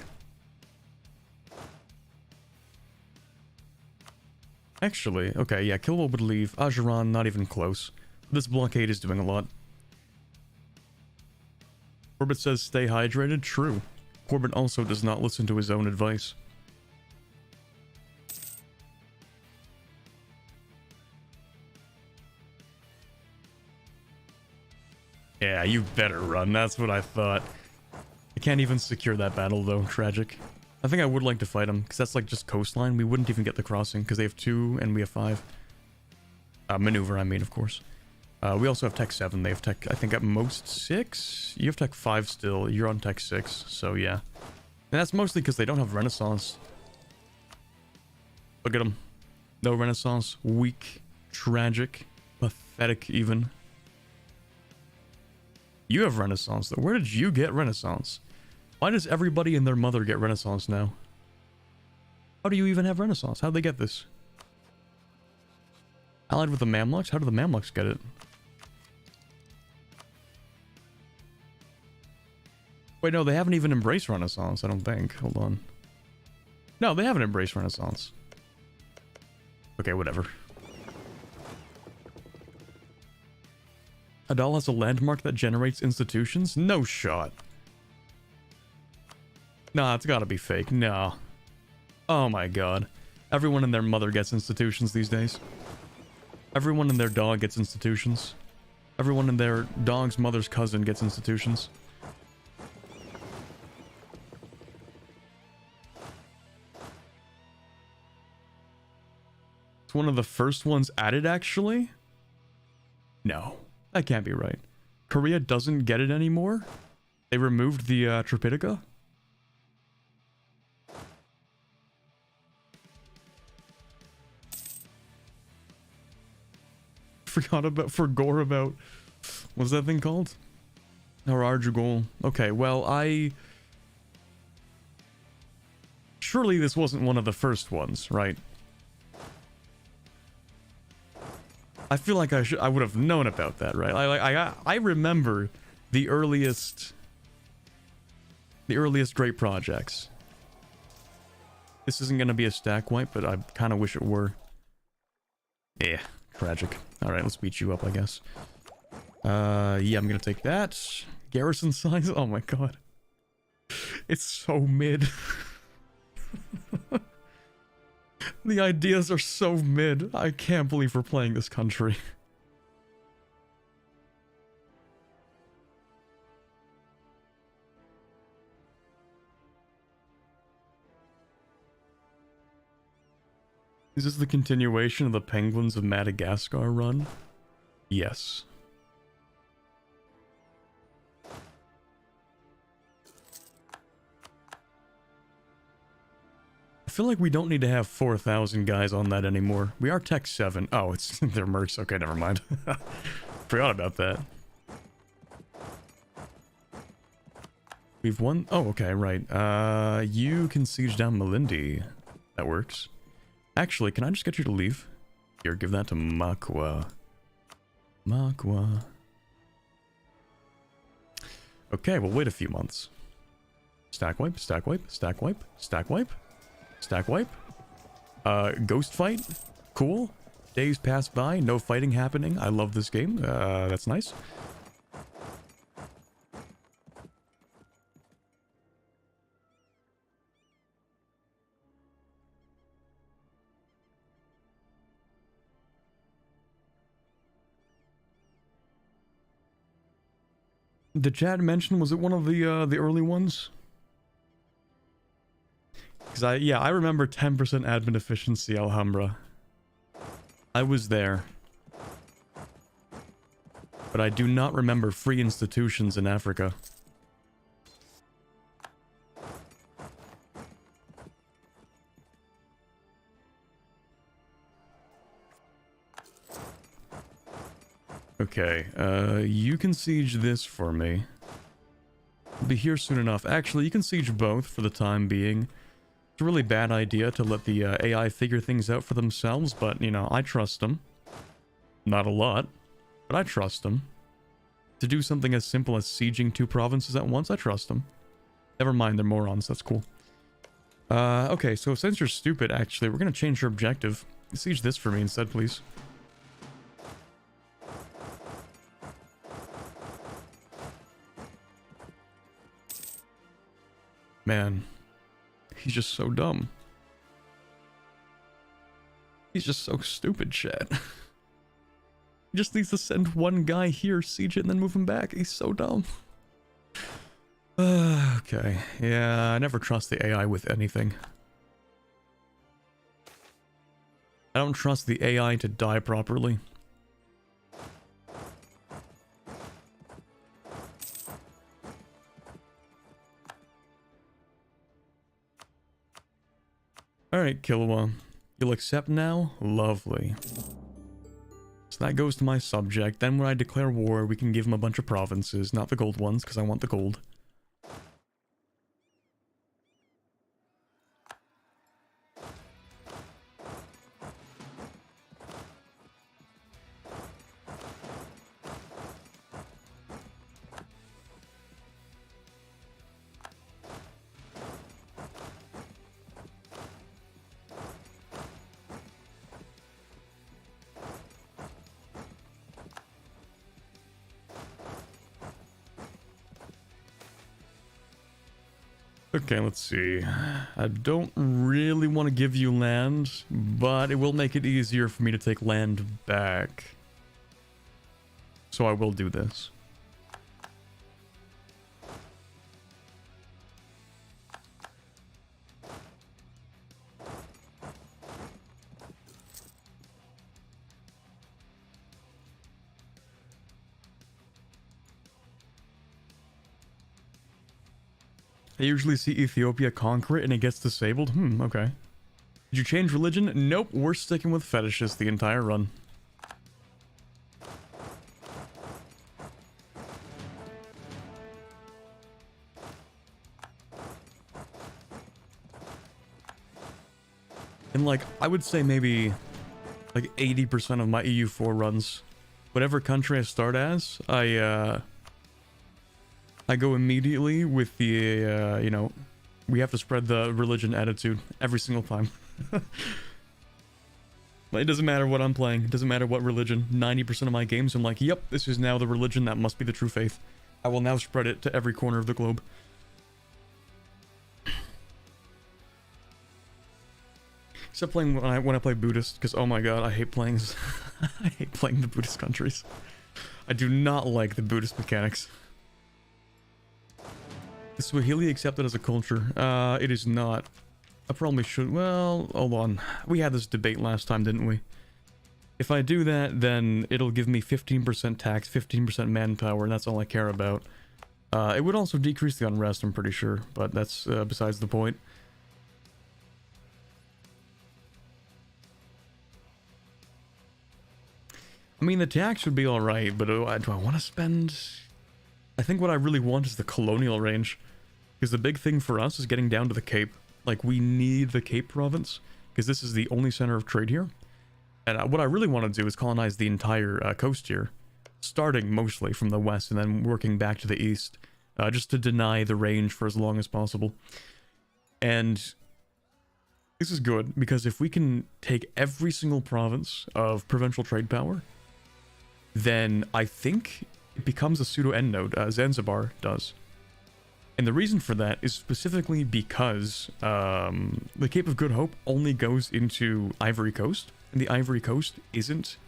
Actually, okay, yeah, Kilwell would leave. Azeron, not even close. This blockade is doing a lot. Corbett says stay hydrated. True. Corbett also does not listen to his own advice. Yeah, you better run. That's what I thought. I can't even secure that battle, though. Tragic. I think I would like to fight them, because that's like just coastline. We wouldn't even get the crossing, because they have 2 and we have 5. Maneuver, I mean, of course. We also have tech 7. They have tech, I think, at most 6? You have tech 5 still. You're on tech 6, so yeah. And that's mostly because they don't have Renaissance. Look at them. No Renaissance. Weak. Tragic. Pathetic, even. You have Renaissance, though. Where did you get Renaissance? Why does everybody and their mother get Renaissance now? How do you even have Renaissance? How'd they get this? Allied with the Mamluks? How do the Mamluks get it? Wait, no, they haven't even embraced Renaissance, I don't think. Hold on. No, they haven't embraced Renaissance. Okay, whatever. Adal has a landmark that generates institutions? No shot. Nah, it's gotta be fake. No. Oh my god. Everyone and their mother gets institutions these days. Everyone and their dog gets institutions. Everyone and their dog's mother's cousin gets institutions. It's one of the first ones added, actually? No. That can't be right. Korea doesn't get it anymore? They removed the Tropidica? Forgot about what's that thing called? Arjugol. Okay, well, surely this wasn't one of the first ones, right? I feel like I would have known about that, right? I remember the earliest great projects. This isn't gonna be a stack wipe, but I kind of wish it were. Yeah, tragic. All right, let's beat you up, I guess. Yeah, I'm gonna take that. Garrison size. Oh my god, it's so mid. The ideas are so mid. I can't believe we're playing this country. Is this the continuation of the Penguins of Madagascar run? Yes. I feel like we don't need to have 4,000 guys on that anymore. We are Tech 7. Oh, it's they're mercs. Okay, never mind. Forgot about that. We've won. Oh, okay, right. You can siege down Malindi. That works. Actually, can I just get you to leave? Here, give that to Makwa. Makwa. Okay, we'll wait a few months. Stack wipe, stack wipe, stack wipe, stack wipe, stack wipe. Ghost fight. Cool. Days pass by, no fighting happening. I love this game. That's nice. Did Chad mention, was it one of the early ones? Because I remember 10% admin efficiency, Alhambra. I was there. But I do not remember free institutions in Africa. Okay, you can siege this for me. I'll be here soon enough. Actually, you can siege both for the time being. It's a really bad idea to let the AI figure things out for themselves, but, you know, I trust them. Not a lot, but I trust them. To do something as simple as sieging 2 provinces at once, I trust them. Never mind, they're morons, that's cool. Okay, so since you're stupid, actually, we're gonna change your objective. Siege this for me instead, please. Man, he's just so dumb. He's just so stupid, chat. He just needs to send one guy here, siege it, and then move him back. He's so dumb. Okay, yeah, I never trust the AI with anything. I don't trust the AI to die properly. Alright, Killua. You'll accept now? Lovely. So that goes to my subject. Then when I declare war, we can give him a bunch of provinces. Not the gold ones, because I want the gold. Okay, let's see. I don't really want to give you land, but it will make it easier for me to take land back. So I will do this. I usually see Ethiopia conquer it and it gets disabled. Okay. Did you change religion? Nope, we're sticking with fetishes the entire run. And like, I would say maybe like 80% of my EU4 runs, whatever country I start as, I go immediately with the, you know, we have to spread the religion attitude every single time. It doesn't matter what I'm playing, it doesn't matter what religion. 90% of my games, I'm like, yep, this is now the religion that must be the true faith. I will now spread it to every corner of the globe. Except playing when I play Buddhist, because oh my god, I hate playing I hate playing the Buddhist countries. I do not like the Buddhist mechanics. Is Swahili accepted as a culture? It is not. I probably should. Well, hold on. We had this debate last time, didn't we? If I do that, then it'll give me 15% tax, 15% manpower, and that's all I care about. It would also decrease the unrest, I'm pretty sure, but that's besides the point. I mean, the tax would be alright, but do I want to spend... I think what I really want is the colonial range. Because the big thing for us is getting down to the Cape. Like, we need the Cape province, because this is the only center of trade here. And what I really want to do is colonize the entire coast here. Starting mostly from the west and then working back to the east. Just to deny the range for as long as possible. And this is good, because if we can take every single province of provincial trade power, then I think it becomes a pseudo end node, Zanzibar does. And the reason for that is specifically because the Cape of Good Hope only goes into Ivory Coast, and the Ivory Coast isn't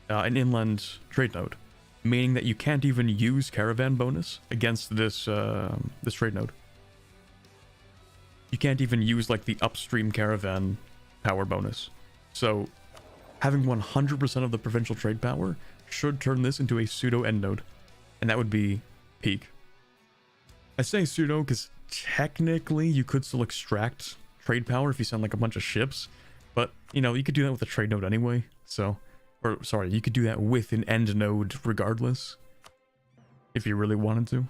an inland trade node, meaning that you can't even use caravan bonus against this this trade node. You can't even use like the upstream caravan power bonus. So having 100% of the provincial trade power should turn this into a pseudo end node, and that would be peak. I say pseudo because technically you could still extract trade power if you send like a bunch of ships, but you know, you could do that with a trade node anyway, so, or sorry, you could do that with an end node regardless, if you really wanted to.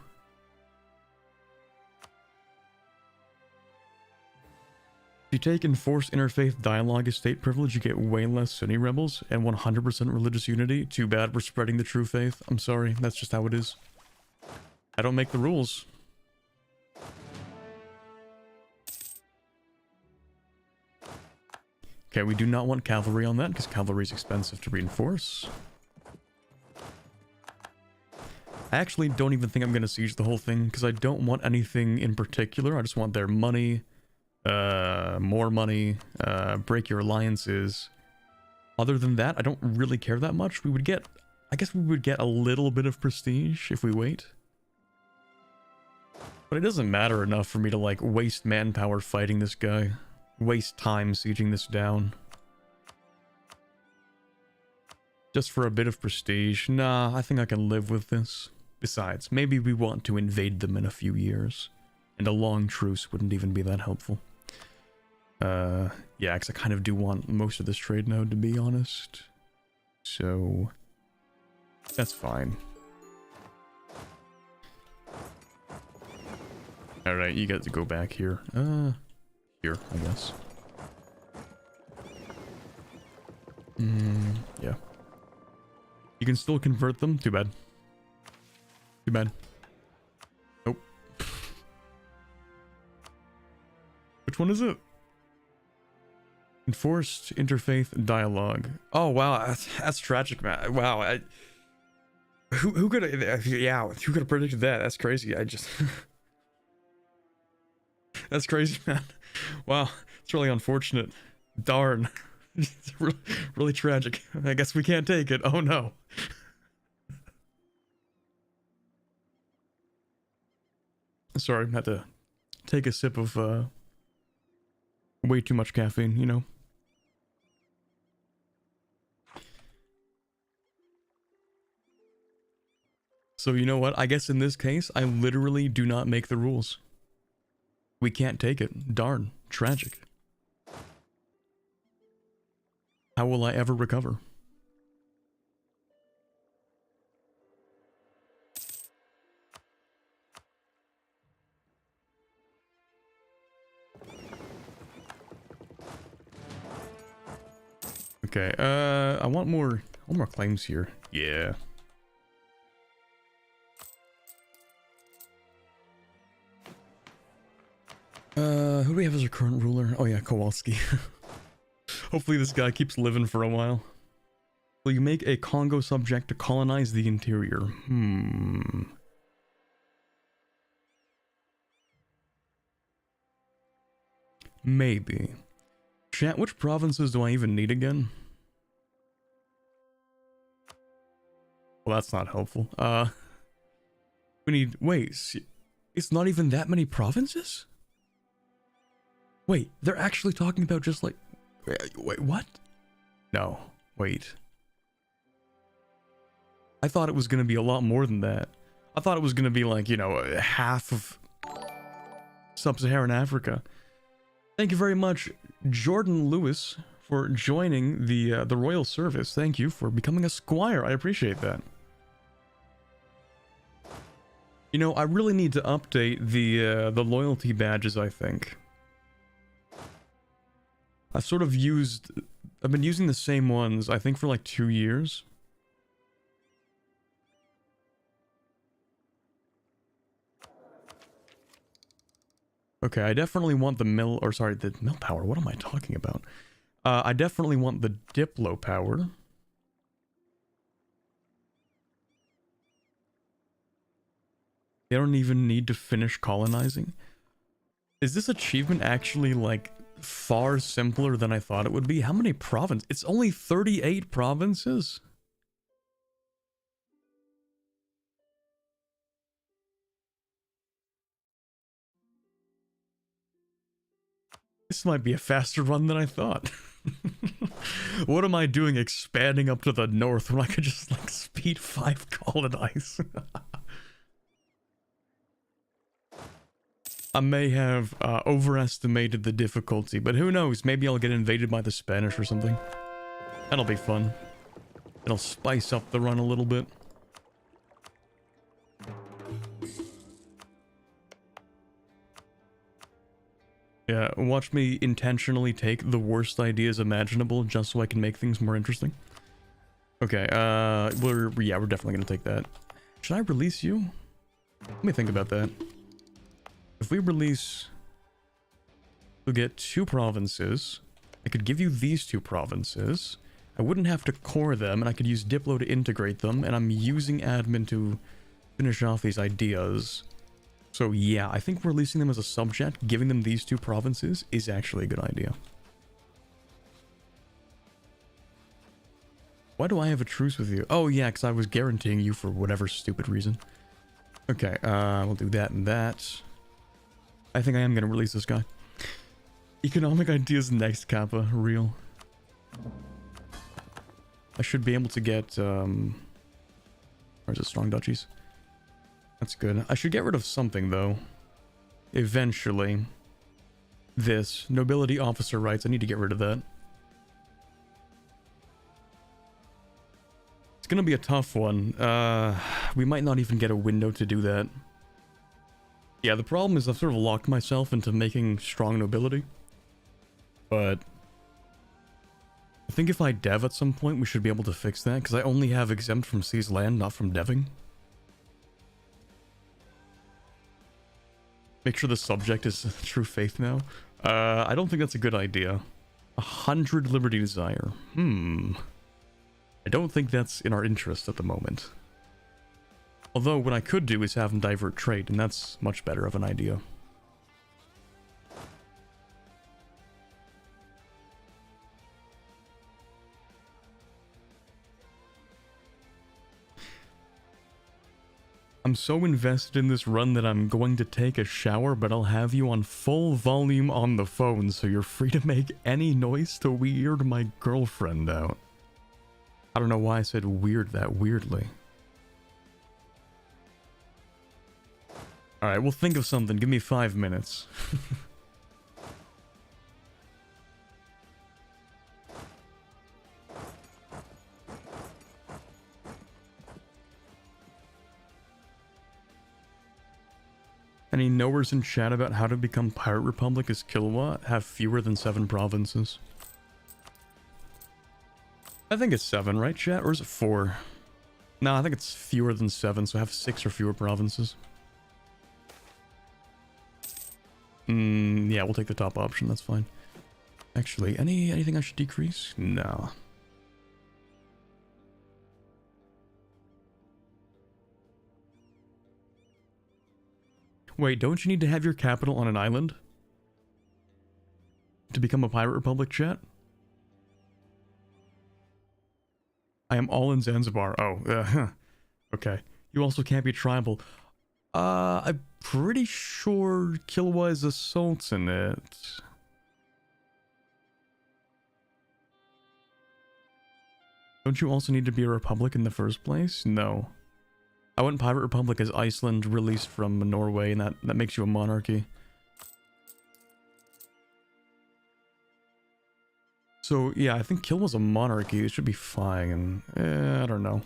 If you take enforced interfaith dialogue as state privilege, you get way less Sunni rebels and 100% religious unity. Too bad we're spreading the true faith. I'm sorry, that's just how it is. I don't make the rules. Okay, we do not want cavalry on that, because cavalry is expensive to reinforce. I actually don't even think I'm going to siege the whole thing, because I don't want anything in particular. I just want their money, more money, break your alliances. Other than that, I don't really care that much. We would get, I guess we would get a little bit of prestige if we wait. But it doesn't matter enough for me to like waste manpower fighting this guy. Waste time sieging this down. Just for a bit of prestige. Nah, I think I can live with this. Besides, maybe we want to invade them in a few years. And a long truce wouldn't even be that helpful. Yeah, because I kind of do want most of this trade node, to be honest. So, that's fine. Alright, you got to go back here. Here, I guess. Yeah. You can still convert them? Too bad. Too bad. Nope. Which one is it? Enforced interfaith dialogue. Oh wow, that's tragic, man. Wow, who could have? Yeah, who could have predicted that? That's crazy. I just that's crazy, man. Wow, it's really unfortunate. Darn, it's really tragic. I guess we can't take it. Oh no. Sorry, I had to take a sip of way too much caffeine, you know. So you know what? I guess in this case, I literally do not make the rules. We can't take it. Darn. Tragic. How will I ever recover? Okay, I want more claims here. Yeah. Who do we have as our current ruler? Oh yeah, Kowalski. Hopefully this guy keeps living for a while. Will you make a Congo subject to colonize the interior? Maybe. Chat, which provinces do I even need again? Well, that's not helpful. We need... Wait, it's not even that many provinces? Wait, they're actually talking about just like... Wait, what? No, wait. I thought it was going to be a lot more than that. I thought it was going to be like, you know, half of Sub-Saharan Africa. Thank you very much, Jordan Lewis, for joining the royal service. Thank you for becoming a squire. I appreciate that. You know, I really need to update the loyalty badges, I think. I've been using the same ones, I think, for like 2 years. Okay, I definitely want the mill power. What am I talking about? I definitely want the Diplo power. They don't even need to finish colonizing. Is this achievement actually, like, far simpler than I thought it would be? How many provinces? It's only 38 provinces? This might be a faster run than I thought. What am I doing expanding up to the north when I could just, like, speed 5 colonize? I may have overestimated the difficulty, but who knows? Maybe I'll get invaded by the Spanish or something. That'll be fun. It'll spice up the run a little bit. Yeah, watch me intentionally take the worst ideas imaginable just so I can make things more interesting. Okay, we're definitely gonna take that. Should I release you? Let me think about that. If we release... We'll get 2 provinces. I could give you these 2 provinces. I wouldn't have to core them, and I could use Diplo to integrate them, and I'm using admin to finish off these ideas. So yeah, I think releasing them as a subject, giving them these 2 provinces, is actually a good idea. Why do I have a truce with you? Oh yeah, because I was guaranteeing you for whatever stupid reason. Okay, we'll do that and that. I think I am going to release this guy. Economic ideas next, Kappa. Real. I should be able to get, or is it strong duchies? That's good. I should get rid of something, though. Eventually. This. Nobility officer rights. I need to get rid of that. It's gonna be a tough one. We might not even get a window to do that. Yeah, the problem is I've sort of locked myself into making strong nobility. But I think if I dev at some point, we should be able to fix that, because I only have exempt from seized land, not from deving. Make sure the subject is true faith now. I don't think that's a good idea. 100 liberty desire. I don't think that's in our interest at the moment. Although what I could do is have them divert trade, and that's much better of an idea. I'm so invested in this run that I'm going to take a shower, but I'll have you on full volume on the phone, so you're free to make any noise to weird my girlfriend out. I don't know why I said weird that weirdly. Alright, we'll think of something. Give me 5 minutes. Any knowers in chat about how to become Pirate Republic as Killua have fewer than 7 provinces? I think it's 7, right, chat? Or is it 4? No, I think it's fewer than 7, so have 6 or fewer provinces. Yeah, we'll take the top option, that's fine. Actually, anything I should decrease? No. Wait, don't you need to have your capital on an island? To become a Pirate Republic, chat? I am all in Zanzibar. Oh, okay. You also can't be tribal. I'm pretty sure Killua is a sultanate. Don't you also need to be a republic in the first place? No. I went Pirate Republic as Iceland released from Norway, and that makes you a monarchy. So, yeah, I think Killua's a monarchy. It should be fine. I don't know.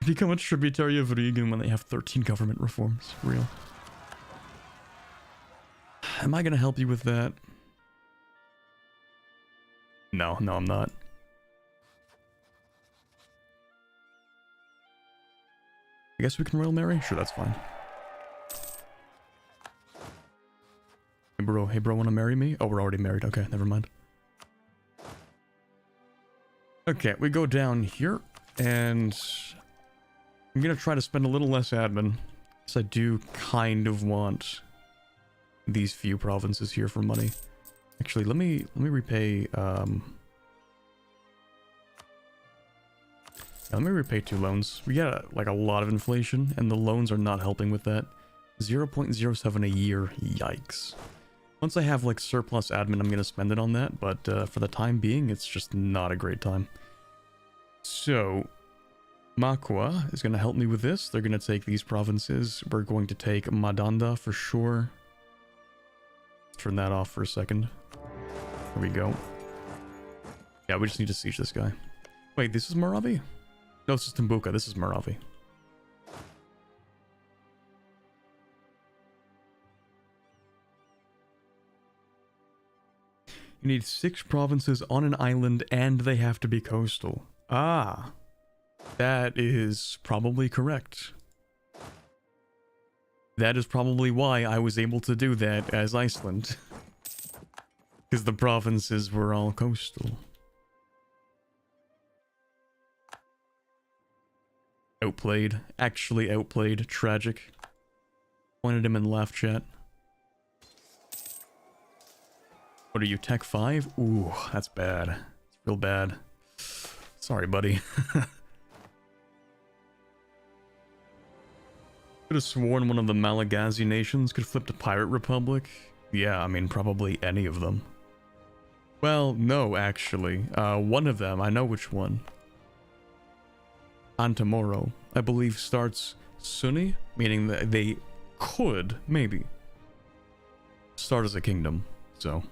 Become a tributary of Regan when they have 13 government reforms. Real. Am I gonna help you with that? No, I'm not. I guess we can royal marry? Sure, that's fine. Hey bro, wanna marry me? Oh, we're already married. Okay, never mind. Okay, we go down here, and I'm gonna try to spend a little less admin, because I do kind of want these few provinces here for money. Actually, let me repay, let me repay 2 loans. We got like a lot of inflation, and the loans are not helping with that. 0.07 a year, yikes. Once I have like surplus admin, I'm gonna spend it on that, but for the time being, it's just not a great time. So, Makwa is gonna help me with this. They're gonna take these provinces. We're going to take Madanda for sure. Turn that off for a second. There we go. Yeah, we just need to siege this guy. Wait, this is Maravi? No, this is Tumbuka. This is Maravi. You need 6 provinces on an island, and they have to be coastal. Ah. That is probably correct. That is probably why I was able to do that as Iceland. Because the provinces were all coastal. Outplayed. Actually outplayed. Tragic. Pointed him in laugh chat. What are you, Tech 5? Ooh, that's bad. It's real bad. Sorry, buddy. Could have sworn one of the Malagasy nations could flip to Pirate Republic. Yeah, I mean, probably any of them. Well, no, actually. One of them, I know which one. Antamoro, I believe, starts Sunni, meaning that they could, maybe, start as a kingdom, so...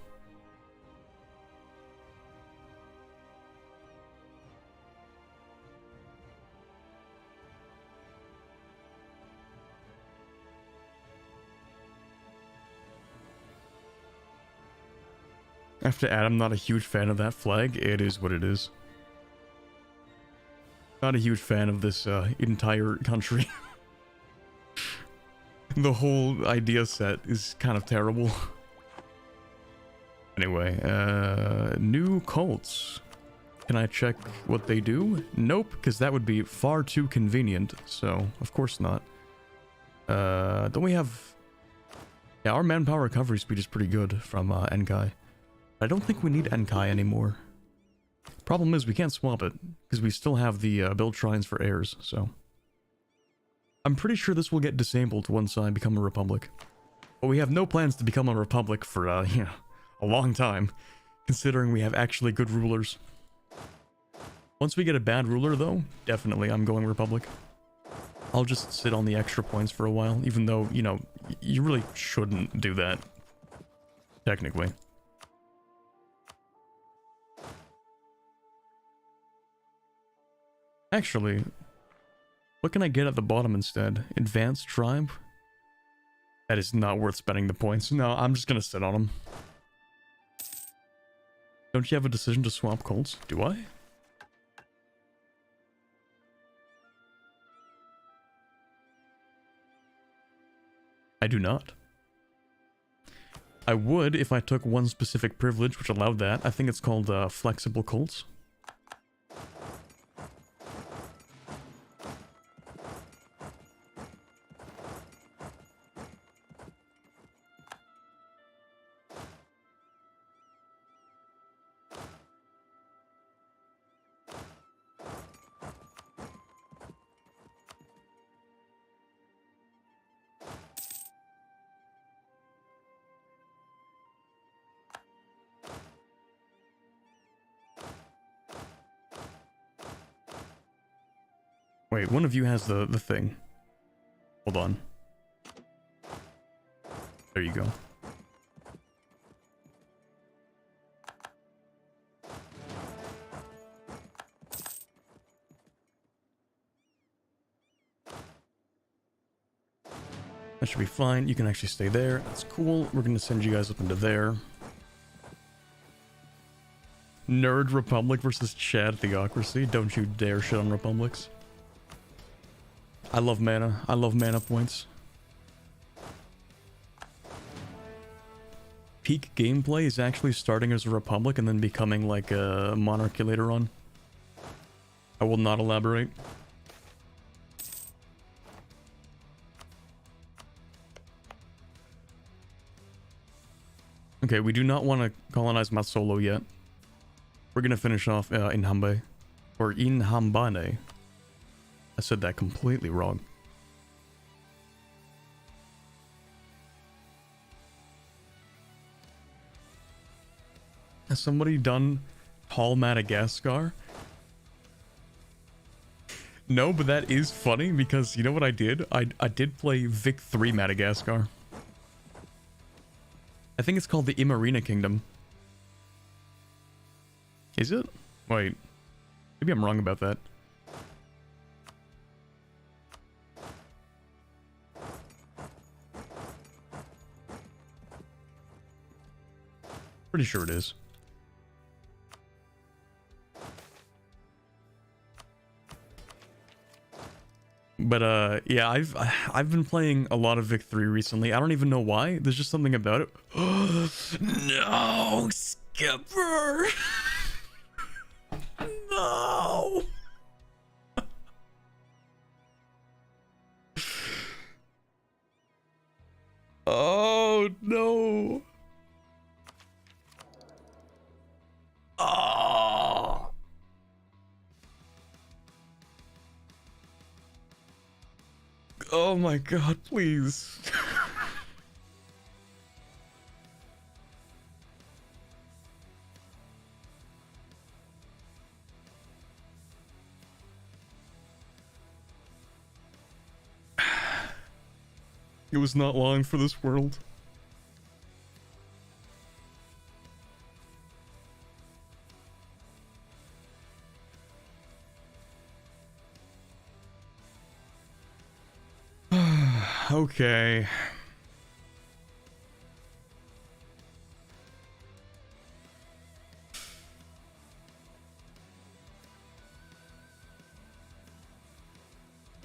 I have to add, I'm not a huge fan of that flag. It is what it is. Not a huge fan of this entire country. The whole idea set is kind of terrible. Anyway, new cults. Can I check what they do? Nope, because that would be far too convenient. So, of course not. Don't we have... Yeah, our manpower recovery speed is pretty good from Enkai. I don't think we need Enkai anymore. Problem is we can't swap it, because we still have the build shrines for heirs, so... I'm pretty sure this will get disabled once I become a republic. But we have no plans to become a republic for, you know, a long time, considering we have actually good rulers. Once we get a bad ruler, though, definitely I'm going republic. I'll just sit on the extra points for a while, even though, you know, you really shouldn't do that, technically. Actually, what can I get at the bottom instead? Advanced tribe? That is not worth spending the points. No, I'm just gonna sit on them. Don't you have a decision to swap cults? Do I? I do not. I would if I took one specific privilege which allowed that. I think it's called flexible cults. Wait, one of you has the thing. Hold on. There you go. That should be fine. You can actually stay there. That's cool. We're gonna send you guys up into there. Nerd Republic versus Chad Theocracy. Don't you dare shit on Republics. I love mana. I love mana points. Peak gameplay is actually starting as a Republic and then becoming like a Monarchy later on. I will not elaborate. Okay, we do not want to colonize Matsolo yet. We're gonna finish off Inhambe. Or Inhambane. I said that completely wrong. Has somebody done Tall Madagascar? No, but that is funny because you know what I did? I did play Vic 3 Madagascar. I think it's called the Imarina Kingdom. Is it? Wait. Maybe I'm wrong about that. Pretty sure it is. But yeah, I've been playing a lot of Vic 3 recently. I don't even know why. There's just something about it. No, Skipper. No. Oh no. Oh. Oh my god, please. It was not long for this world. Okay.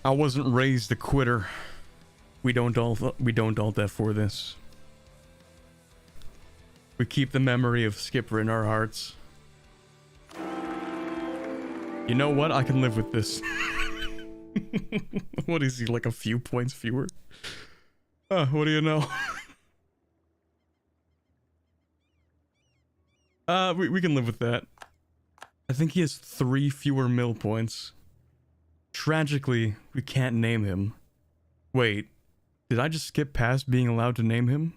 I wasn't raised a quitter. We don't alt F4 this. We keep the memory of Skipper in our hearts. You know what? I can live with this. What is he, like a few points fewer? What do you know? We can live with that. I think he has 3 fewer mill points. Tragically, we can't name him. Wait, did I just skip past being allowed to name him?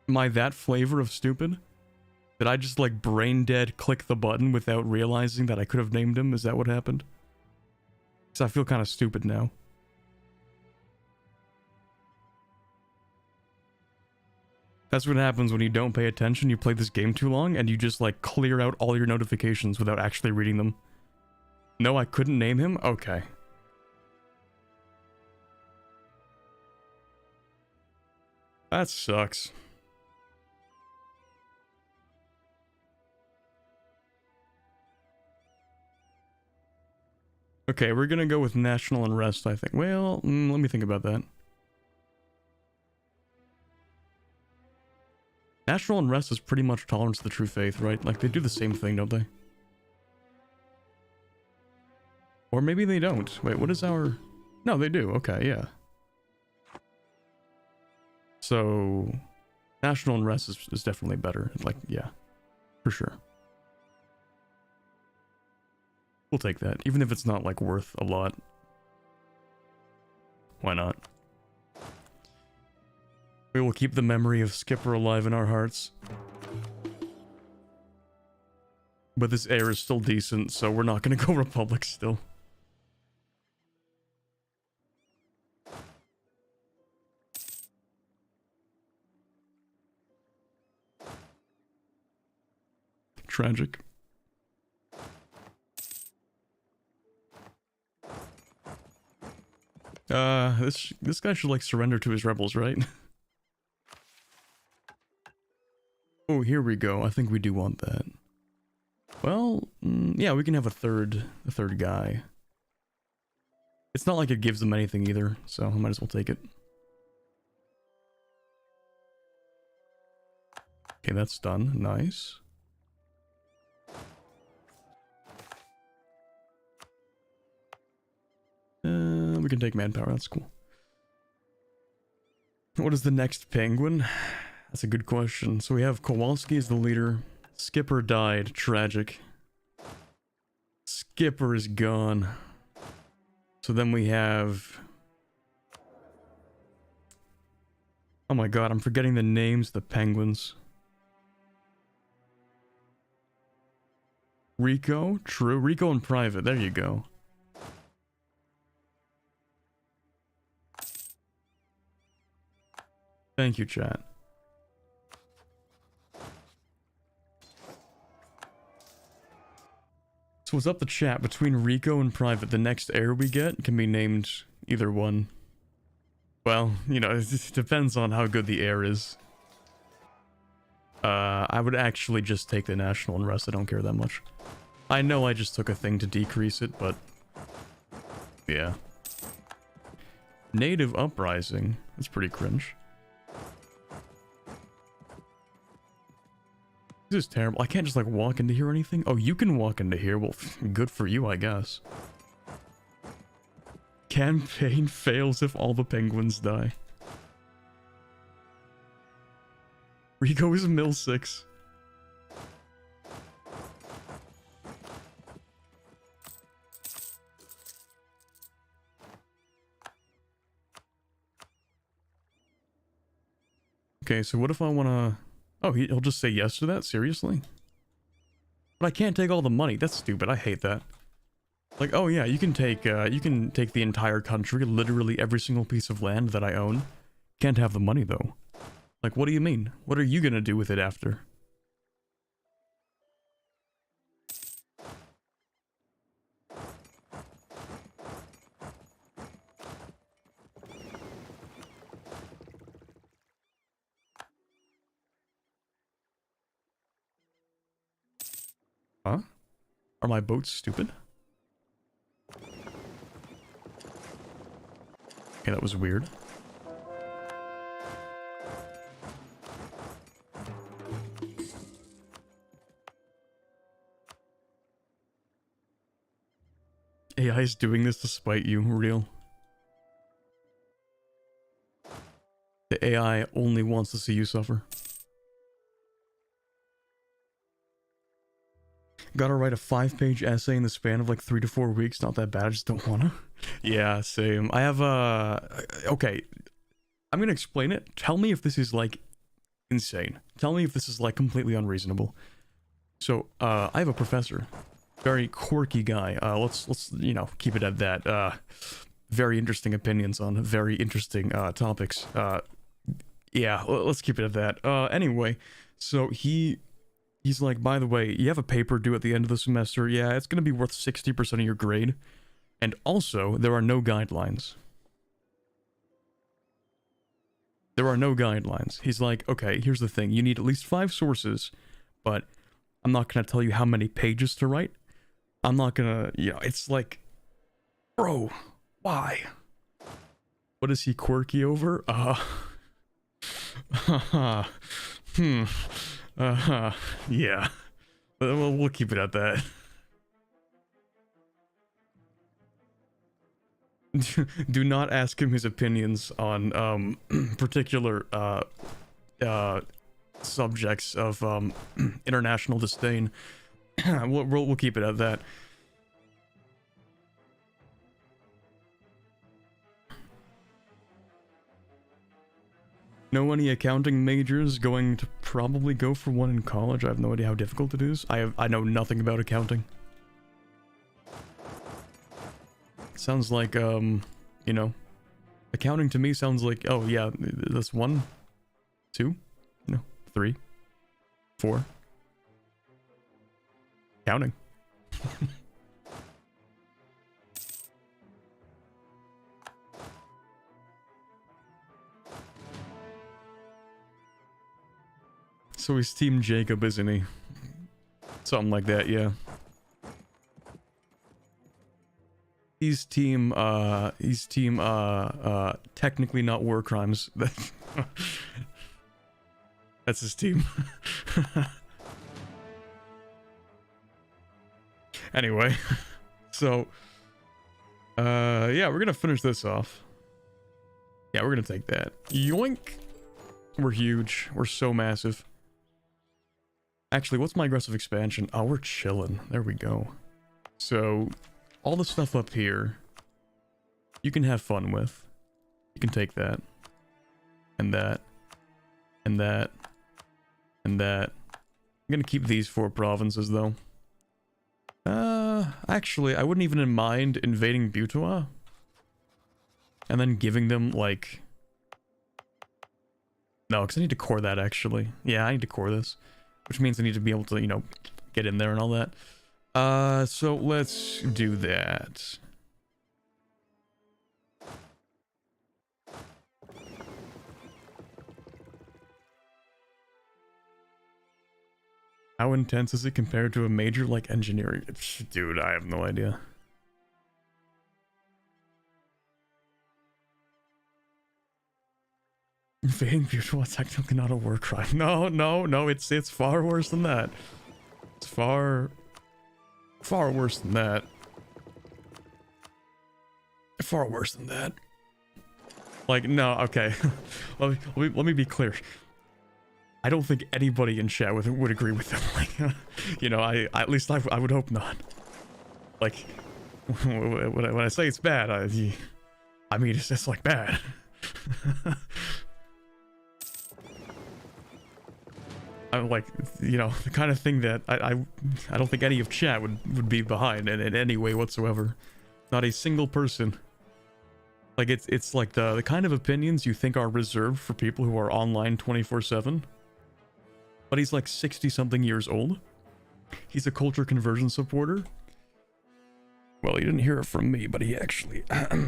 Am I that flavor of stupid? Did I just like brain dead click the button without realizing that I could have named him? Is that what happened? Because I feel kind of stupid now. That's what happens when you don't pay attention. You play this game too long and you just like clear out all your notifications without actually reading them. No, I couldn't name him? Okay. That sucks. Okay, we're gonna go with national unrest, I think. Well, let me think about that. National unrest is pretty much tolerance of the true faith, right? Like, they do the same thing, don't they? Or maybe they don't. Wait, what is our... No, they do. Okay, yeah. So, national unrest is definitely better. Like, yeah, for sure. We'll take that, even if it's not, like, worth a lot. Why not? We will keep the memory of Skipper alive in our hearts. But this air is still decent, so we're not gonna go Republic still. Tragic. This guy should like surrender to his rebels, right? Oh, here we go. I think we do want that. Well, yeah, we can have a third guy. It's not like it gives them anything either, so I might as well take it. Okay, that's done. Nice. We can take manpower. That's cool. What is the next penguin? That's a good question. So we have Kowalski as the leader. Skipper died. Tragic. Skipper is gone. So then we have... Oh my god, I'm forgetting the names of the penguins. Rico? True. Rico and Private. There you go. Thank you, chat. So what's up the chat? Between Rico and Private, the next heir we get can be named either one. Well, you know, it depends on how good the heir is. I would actually just take the national unrest. I don't care that much. I know I just took a thing to decrease it, but... yeah. Native uprising. That's pretty cringe. This is terrible. I can't just like walk into here or anything. Oh, you can walk into here. Well, good for you, I guess. Campaign fails if all the penguins die. Rico is mill 6. Okay, so what if I want to... Oh, he'll just say yes to that? Seriously? But I can't take all the money. That's stupid. I hate that. Like, oh yeah, you can take the entire country, literally every single piece of land that I own. Can't have the money, though. Like, what do you mean? What are you gonna do with it after? Huh? Are my boats stupid? Okay, that was weird. AI is doing this to spite you, real. The AI only wants to see you suffer. Gotta write a 5-page essay in the span of like 3 to 4 weeks. Not that bad, I just don't wanna. Yeah, same. I have okay. I'm gonna explain it. Tell me if this is like insane. Tell me if this is like completely unreasonable. So, I have a professor, very quirky guy. Let's you know, keep it at that. Very interesting opinions on very interesting topics. Yeah, let's keep it at that. Anyway, so he's like, by the way, you have a paper due at the end of the semester. Yeah, it's gonna be worth 60% of your grade, and also there are no guidelines. There are no guidelines. He's like, okay, here's the thing. You need at least 5 sources, but I'm not gonna tell you how many pages to write. I'm not gonna, you know, it's like, bro, why? What is he quirky over? Yeah. We'll keep it at that. Do not ask him his opinions on particular subjects of international disdain. We'll keep it at that. Know any accounting majors? Going to probably go for one in college. I have no idea how difficult it is. I know nothing about accounting. Sounds like, you know, accounting to me sounds like, oh yeah, that's 1, 2, no, 3, 4. Counting. So he's Team Jacob, isn't he? Something like that, yeah. He's team technically not war crimes. That's his team. Anyway, so yeah, we're gonna finish this off. Yeah, we're gonna take that. Yoink. We're huge. We're so massive. Actually, what's my aggressive expansion? Oh, we're chilling. There we go. So all the stuff up here, you can have fun with. You can take that. And that. And that. And that. I'm gonna keep these 4 provinces, though. Actually, I wouldn't even mind invading Butois. And then giving them, like... No, because I need to core that, actually. Yeah, I need to core this. Which means I need to be able to, you know, get in there and all that. So let's do that. How intense is it compared to a major like engineering? Dude, I have no idea. Invading Butois technically not a war crime. No, it's far worse than that. It's far worse than that. Far worse than that. Like, no, okay. let me be clear. I don't think anybody in chat would agree with them. Like, you know, at least I would hope not. Like, when I say it's bad, I mean it's just like bad. I'm like, you know, the kind of thing that I don't think any of chat would be behind in any way whatsoever. Not a single person. Like, it's like the kind of opinions you think are reserved for people who are online 24/7. But he's like 60-something years old. He's a culture conversion supporter. Well, he didn't hear it from me, but he actually...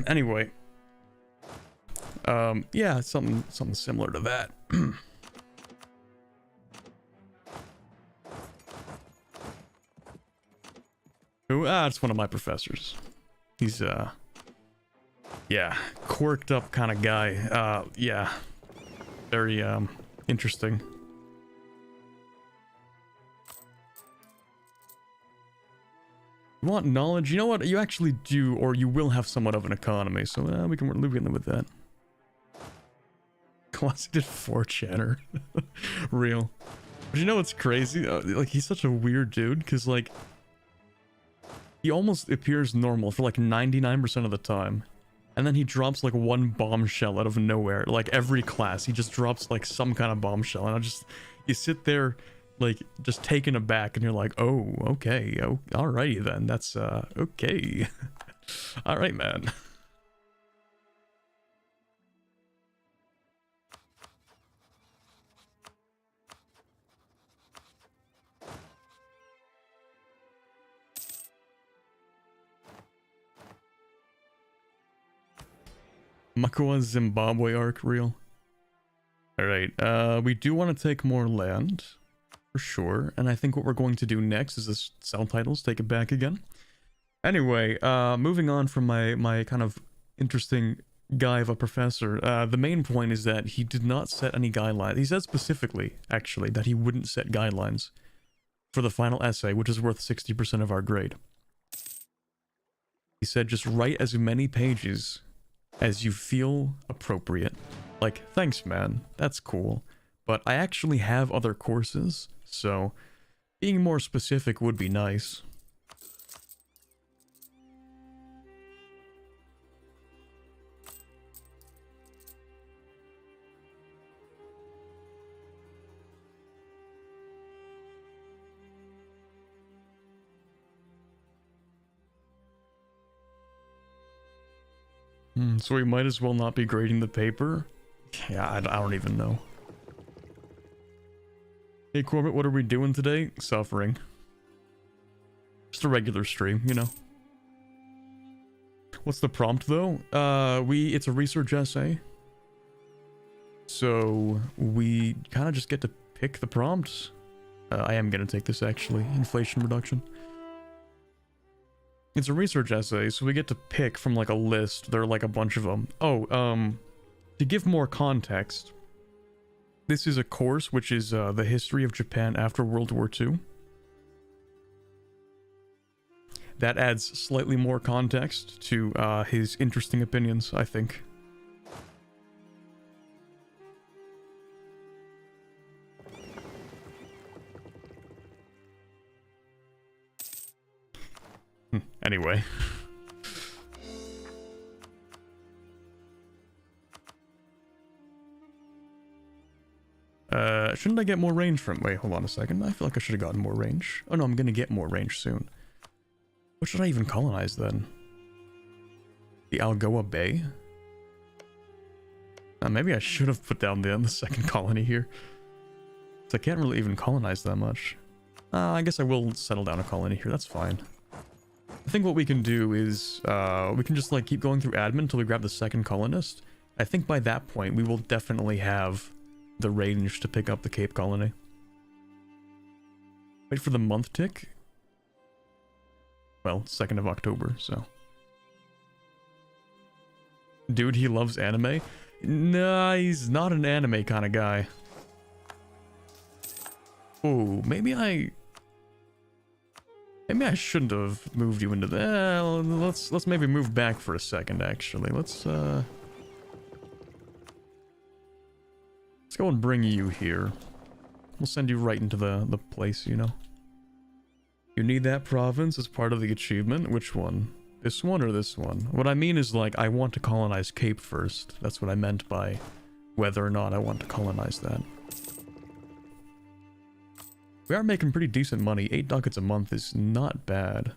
Anyway. Yeah, something similar to that. Who? It's one of my professors. He's, yeah, quirked up kind of guy. Yeah. Very, interesting. You want knowledge? You know what? You actually do, or you will have somewhat of an economy, so we can live with that. Closeted 4chaner. Real. But you know what's crazy? Like, he's such a weird dude, because, like, he almost appears normal for, like, 99% of the time. And then he drops like one bombshell out of nowhere. Like every class, he just drops like some kind of bombshell. And you sit there like just taken aback and you're like, oh, okay. Oh, alrighty then. That's, okay. All right, man. Makua Zimbabwe arc real. Alright, we do want to take more land, for sure, and I think what we're going to do next is this cell titles, take it back again. Anyway, moving on from my kind of interesting guy of a professor, the main point is that he did not set any guidelines. He said specifically, actually, that he wouldn't set guidelines for the final essay, which is worth 60% of our grade. He said just write as many pages as you feel appropriate. Like, thanks man, that's cool. But I actually have other courses, so being more specific would be nice. So we might as well not be grading the paper? Yeah, I don't even know. Hey Corbett, what are we doing today? Suffering. Just a regular stream, you know. What's the prompt though? It's a research essay. So we kind of just get to pick the prompts. I am gonna take this actually, inflation reduction. It's a research essay, so we get to pick from like a list. There are like a bunch of them. Oh, to give more context, this is a course which is the history of Japan after World War II. That adds slightly more context to his interesting opinions, I think. Anyway. Shouldn't I get more range from... Wait, hold on a second. I feel like I should have gotten more range. Oh no, I'm gonna get more range soon. What should I even colonize then? The Algoa Bay? Maybe I should have put down the second colony here. So I can't really even colonize that much. I guess I will settle down a colony here, that's fine. I think what we can do is, we can just like keep going through admin until we grab the second colonist. I think by that point we will definitely have the range to pick up the Cape Colony. Wait for the month tick. Well, 2nd of October, so. Dude, he loves anime? Nah, he's not an anime kind of guy. Oh, maybe I shouldn't have moved you into the... let's maybe move back for a second, actually. Let's go and bring you here. We'll send you right into the place, you know. You need that province as part of the achievement. Which one? This one or this one? What I mean is, like, I want to colonize Cape first. That's what I meant by whether or not I want to colonize that. We are making pretty decent money. 8 ducats a month is not bad.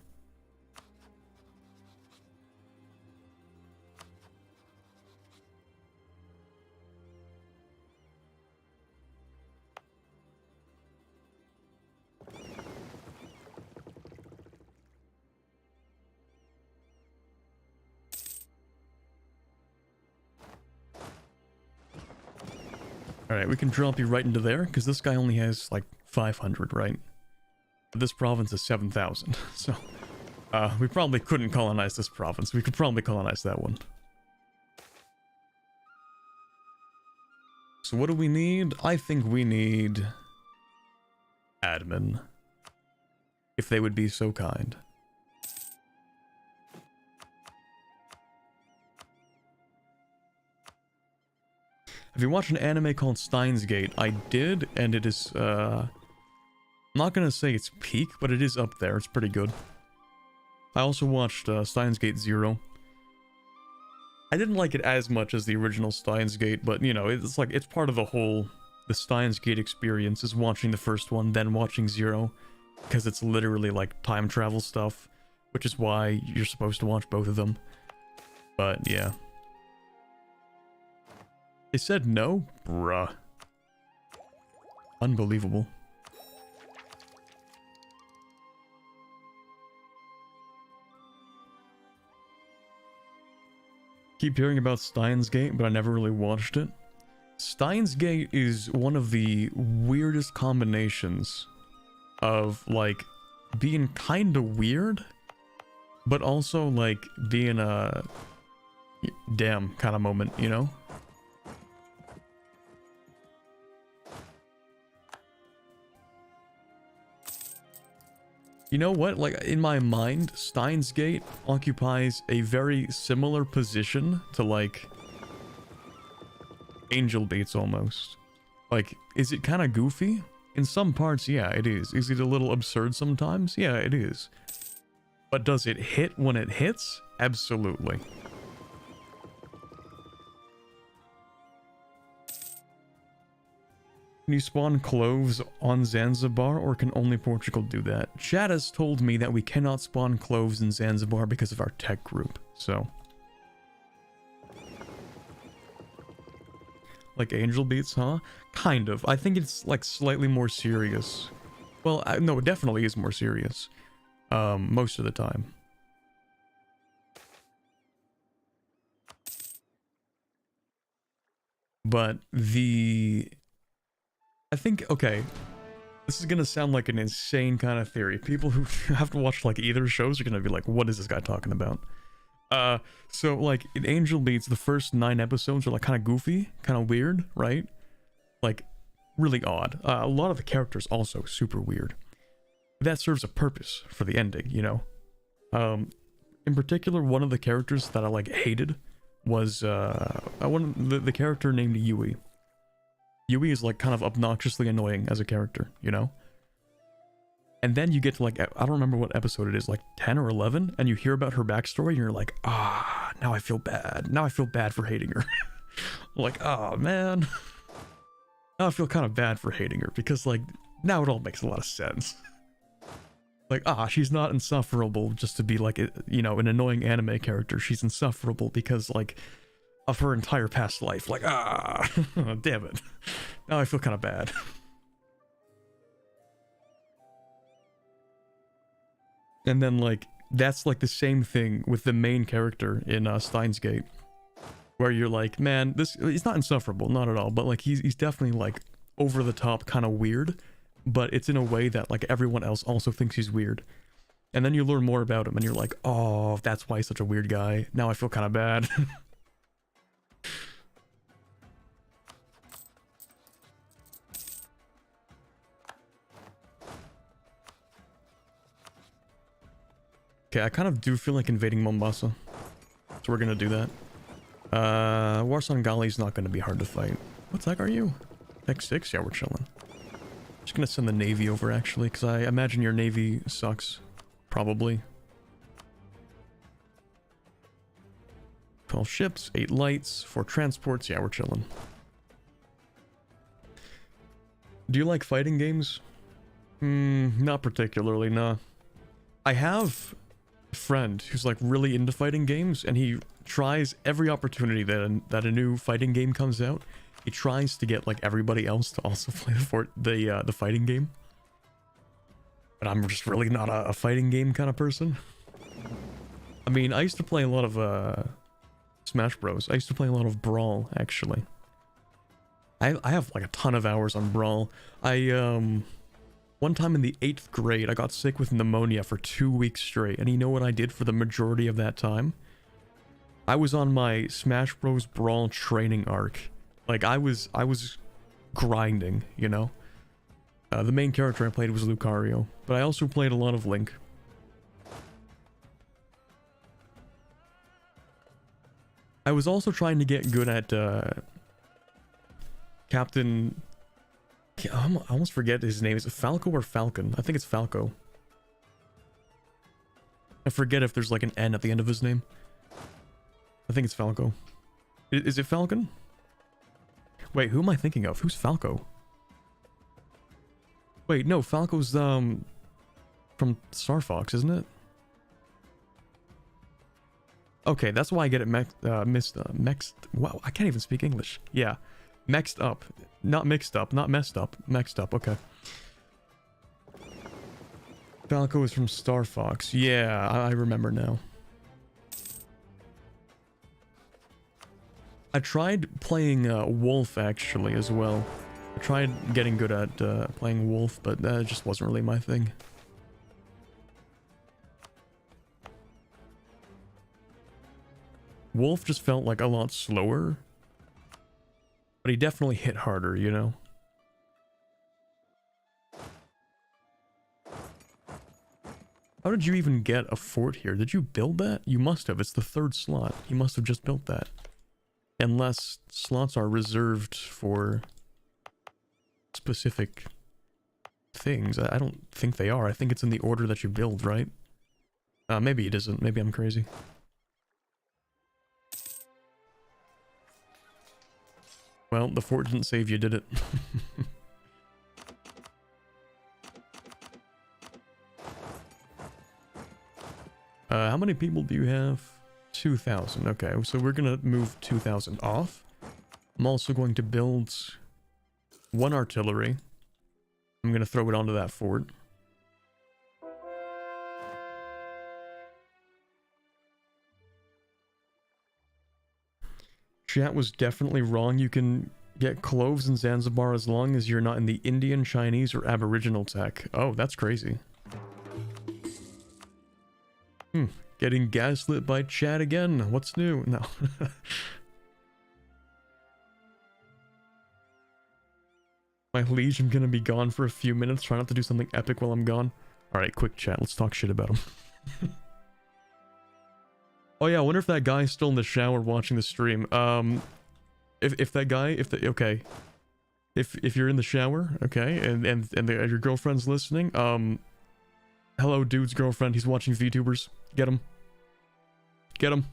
Alright, we can drop you right into there, because this guy only has, like, 500, right? But this province is 7,000, so... we probably couldn't colonize this province. We could probably colonize that one. So what do we need? I think we need... admin. If they would be so kind. Have you watched an anime called Steins Gate? I did, and it is, I'm not gonna say it's peak, but it is up there. It's pretty good. I also watched Steins Gate 0. I didn't like it as much as the original Steins Gate, but you know, it's like, it's part of the Steins Gate experience is watching the first one, then watching Zero, because it's literally like time travel stuff, which is why you're supposed to watch both of them. But yeah. They said no? Bruh. Unbelievable. Keep hearing about Steins Gate, but I never really watched it. Steins Gate is one of the weirdest combinations of, like, being kinda weird, but also, like, being a damn kind of moment, you know? You know what? Like, in my mind, Steins Gate occupies a very similar position to, like, Angel Beats almost. Like, is it kind of goofy? In some parts, yeah, it is. Is it a little absurd sometimes? Yeah, it is. But does it hit when it hits? Absolutely. Can you spawn cloves on Zanzibar, or can only Portugal do that? Chat has told me that we cannot spawn cloves in Zanzibar because of our tech group, so. Like Angel Beats, huh? Kind of. I think it's like slightly more serious. Well, no, it definitely is more serious. Most of the time. But I think, okay, this is gonna sound like an insane kind of theory. People who have to watch like either shows are gonna be like, what is this guy talking about? So like in Angel Beats, the first 9 episodes are like kind of goofy, kind of weird, right? Like really odd. A lot of the characters also super weird. That serves a purpose for the ending, you know? In particular, one of the characters that I like hated was the character named Yui. Yui is like kind of obnoxiously annoying as a character, you know? And then you get to like, I don't remember what episode it is, like 10 or 11, and you hear about her backstory and you're like, ah, now I feel bad. Now I feel bad for hating her. Like, oh man. Now I feel kind of bad for hating her because like, now it all makes a lot of sense. Like, she's not insufferable just to be like, you know, an annoying anime character. She's insufferable because like, of her entire past life. Like, damn it. Now I feel kind of bad. And then, like, that's like the same thing with the main character in Steins Gate. Where you're like, man, he's not insufferable, not at all. But like, he's definitely like over the top kind of weird. But it's in a way that like everyone else also thinks he's weird. And then you learn more about him and you're like, oh, that's why he's such a weird guy. Now I feel kind of bad. Okay, I kind of do feel like invading Mombasa. So we're gonna do that. Warsan Gali is not gonna be hard to fight. What tech are you? Tech 6? Yeah, we're chilling. Just gonna send the Navy over, actually, because I imagine your Navy sucks. Probably. 12 ships, 8 lights, 4 transports. Yeah, we're chilling. Do you like fighting games? Not particularly, nah. I have a friend who's like really into fighting games, and he tries every opportunity that a new fighting game comes out. He tries to get like everybody else to also play the fighting game. But I'm just really not a fighting game kind of person. I mean, I used to play a lot of Smash Bros. I used to play a lot of Brawl, actually. I have like a ton of hours on Brawl. One time in the 8th grade, I got sick with pneumonia for 2 weeks straight, and you know what I did for the majority of that time? I was on my Smash Bros. Brawl training arc. Like, I was grinding, you know? The main character I played was Lucario, but I also played a lot of Link. I was also trying to get good at, Captain... I almost forget his name. Is it Falco or Falcon? I think it's Falco. I forget if there's like an N at the end of his name. I think it's Falco. Is it Falcon? Wait, who am I thinking of? Who's Falco? Wait, no, Falco's, from Star Fox, isn't it? Okay, that's why I get it mixed. Wow, I can't even speak English. Yeah, mixed up. Not mixed up, not messed up. Mixed up, okay. Falco is from Star Fox. Yeah, I remember now. I tried playing Wolf, actually, as well. I tried getting good at playing Wolf, but that just wasn't really my thing. Wolf just felt like a lot slower. But he definitely hit harder, you know? How did you even get a fort here? Did you build that? You must have. It's the third slot. You must have just built that. Unless slots are reserved for specific things. I don't think they are. I think it's in the order that you build, right? Maybe it isn't. Maybe I'm crazy. Well, the fort didn't save you, did it? How many people do you have? 2,000. Okay, so we're gonna move 2,000 off. I'm also going to build one artillery. I'm gonna throw it onto that fort. Chat was definitely wrong. You can get cloves in Zanzibar as long as you're not in the Indian, Chinese, or Aboriginal tech. Oh, that's crazy. Getting gaslit by chat again. What's new? No. My liege, I'm gonna be gone for a few minutes. Try not to do something epic while I'm gone. Alright, quick chat. Let's talk shit about him. Oh yeah, I wonder if that guy's still in the shower watching the stream. If that guy, okay. If you're in the shower, okay, and your girlfriend's listening, hello dude's girlfriend, he's watching VTubers. Get him. Get him.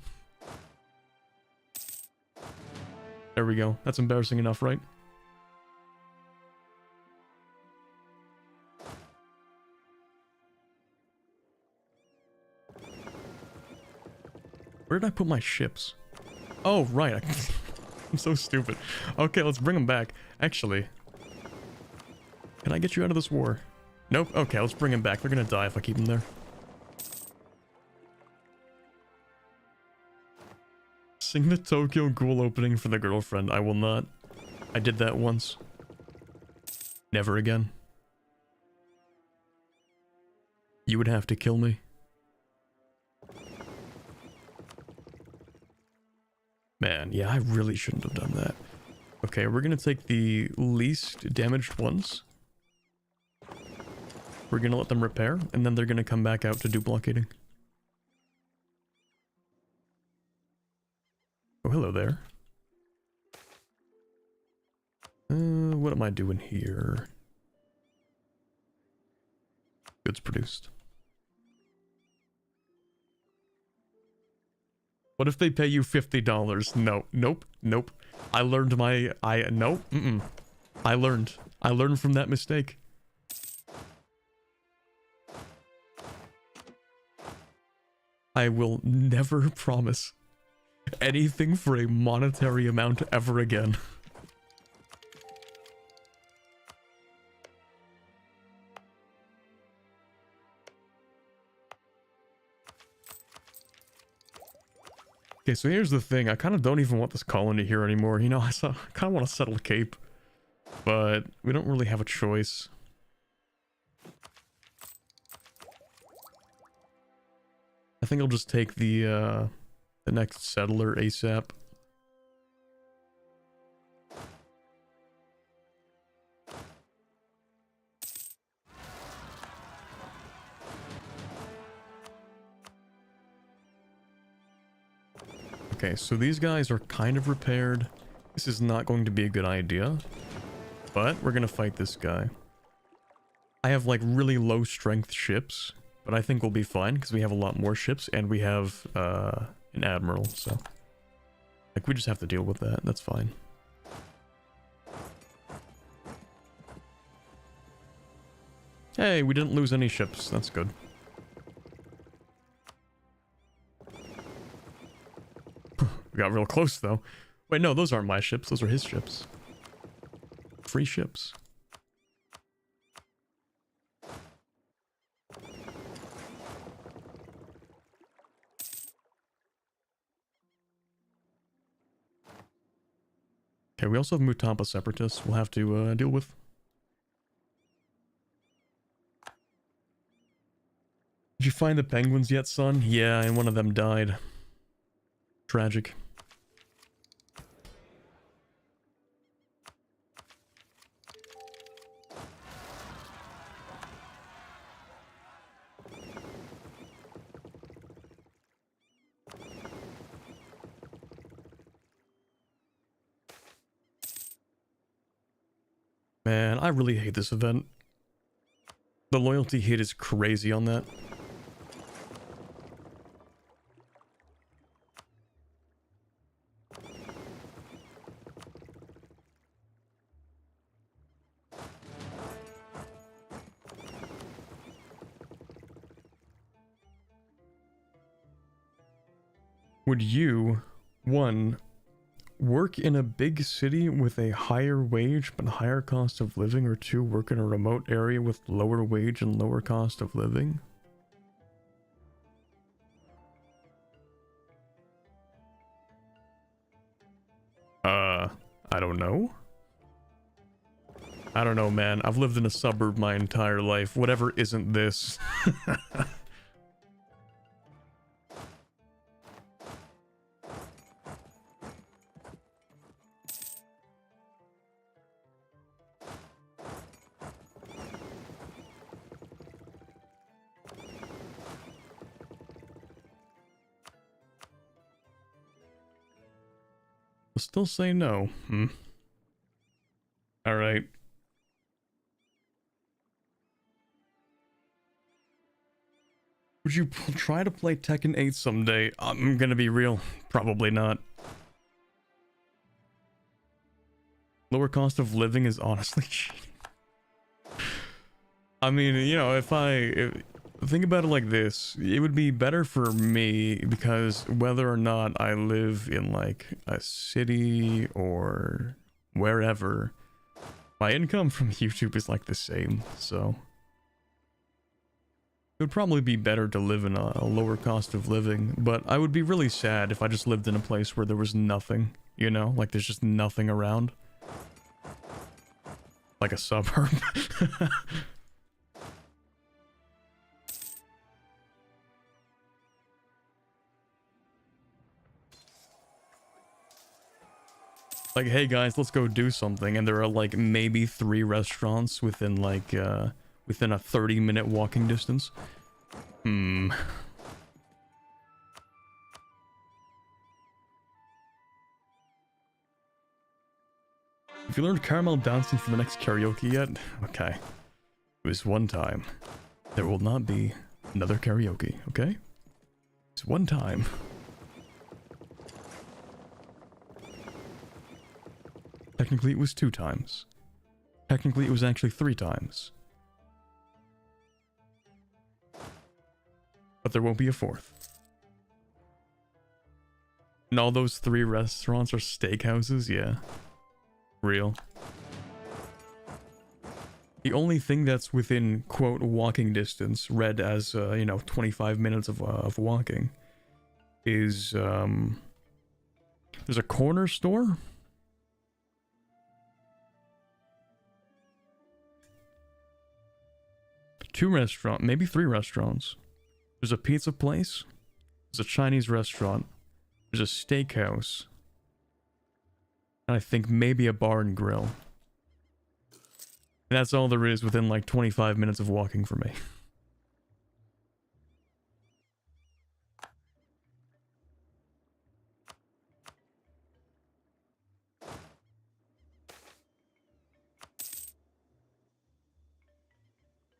There we go. That's embarrassing enough, right? Where did I put my ships? Oh, right. I'm so stupid. Okay, let's bring them back. Actually, can I get you out of this war? Nope. Okay, let's bring them back. They're gonna die if I keep them there. Sing the Tokyo Ghoul opening for the girlfriend. I will not. I did that once. Never again. You would have to kill me. Man, yeah, I really shouldn't have done that. Okay, we're gonna take the least damaged ones. We're gonna let them repair, and then they're gonna come back out to do blockading. Oh, hello there. What am I doing here? Goods produced. What if they pay you $50? No, nope, nope. I learned my, nope, I learned from that mistake. I will never promise anything for a monetary amount ever again. Okay, so here's the thing. I kind of don't even want this colony here anymore. You know, I kind of want to settle Cape. But we don't really have a choice. I think I'll just take the next settler ASAP. Okay, so these guys are kind of repaired. This is not going to be a good idea. But we're gonna fight this guy. I have like really low strength ships, but I think we'll be fine because we have a lot more ships and we have an admiral, so Like, we just have to deal with that. That's fine. Hey, we didn't lose any ships. That's good. We got real close, though. Wait, no, those aren't my ships. Those are his ships. Free ships. Okay, we also have Mutampa separatists we'll have to deal with. Did you find the penguins yet, son? Yeah, and one of them died. Tragic. Man, I really hate this event. The loyalty hit is crazy on that. Would you, one, work in a big city with a higher wage but higher cost of living, or two, work in a remote area with lower wage and lower cost of living? I don't know. I don't know, man. I've lived in a suburb my entire life. Whatever isn't this. Still say no. Alright. Would you try to play Tekken 8 someday? I'm gonna be real. Probably not. Lower cost of living is honestly cheating. I mean, you know, if think about it like this, it would be better for me because whether or not I live in like a city or wherever, my income from YouTube is like the same, so it would probably be better to live in a lower cost of living. But I would be really sad if I just lived in a place where there was nothing, you know, like there's just nothing around, like a suburb. Like, hey guys, let's go do something, and there are like maybe 3 restaurants within like within a 30-minute walking distance. If you learned caramel dancing for the next karaoke yet? Okay. It was one time. There will not be another karaoke, okay? It's one time. Technically, it was 2 times. Technically, it was actually 3 times. But there won't be a 4th. And all those 3 restaurants are steakhouses? Yeah. Real. The only thing that's within, quote, walking distance, read as, you know, 25 minutes of walking, is, there's a corner store? Two restaurants, maybe 3 restaurants. There's a pizza place. There's a Chinese restaurant. There's a steakhouse. And I think maybe a bar and grill. And that's all there is within like 25 minutes of walking for me.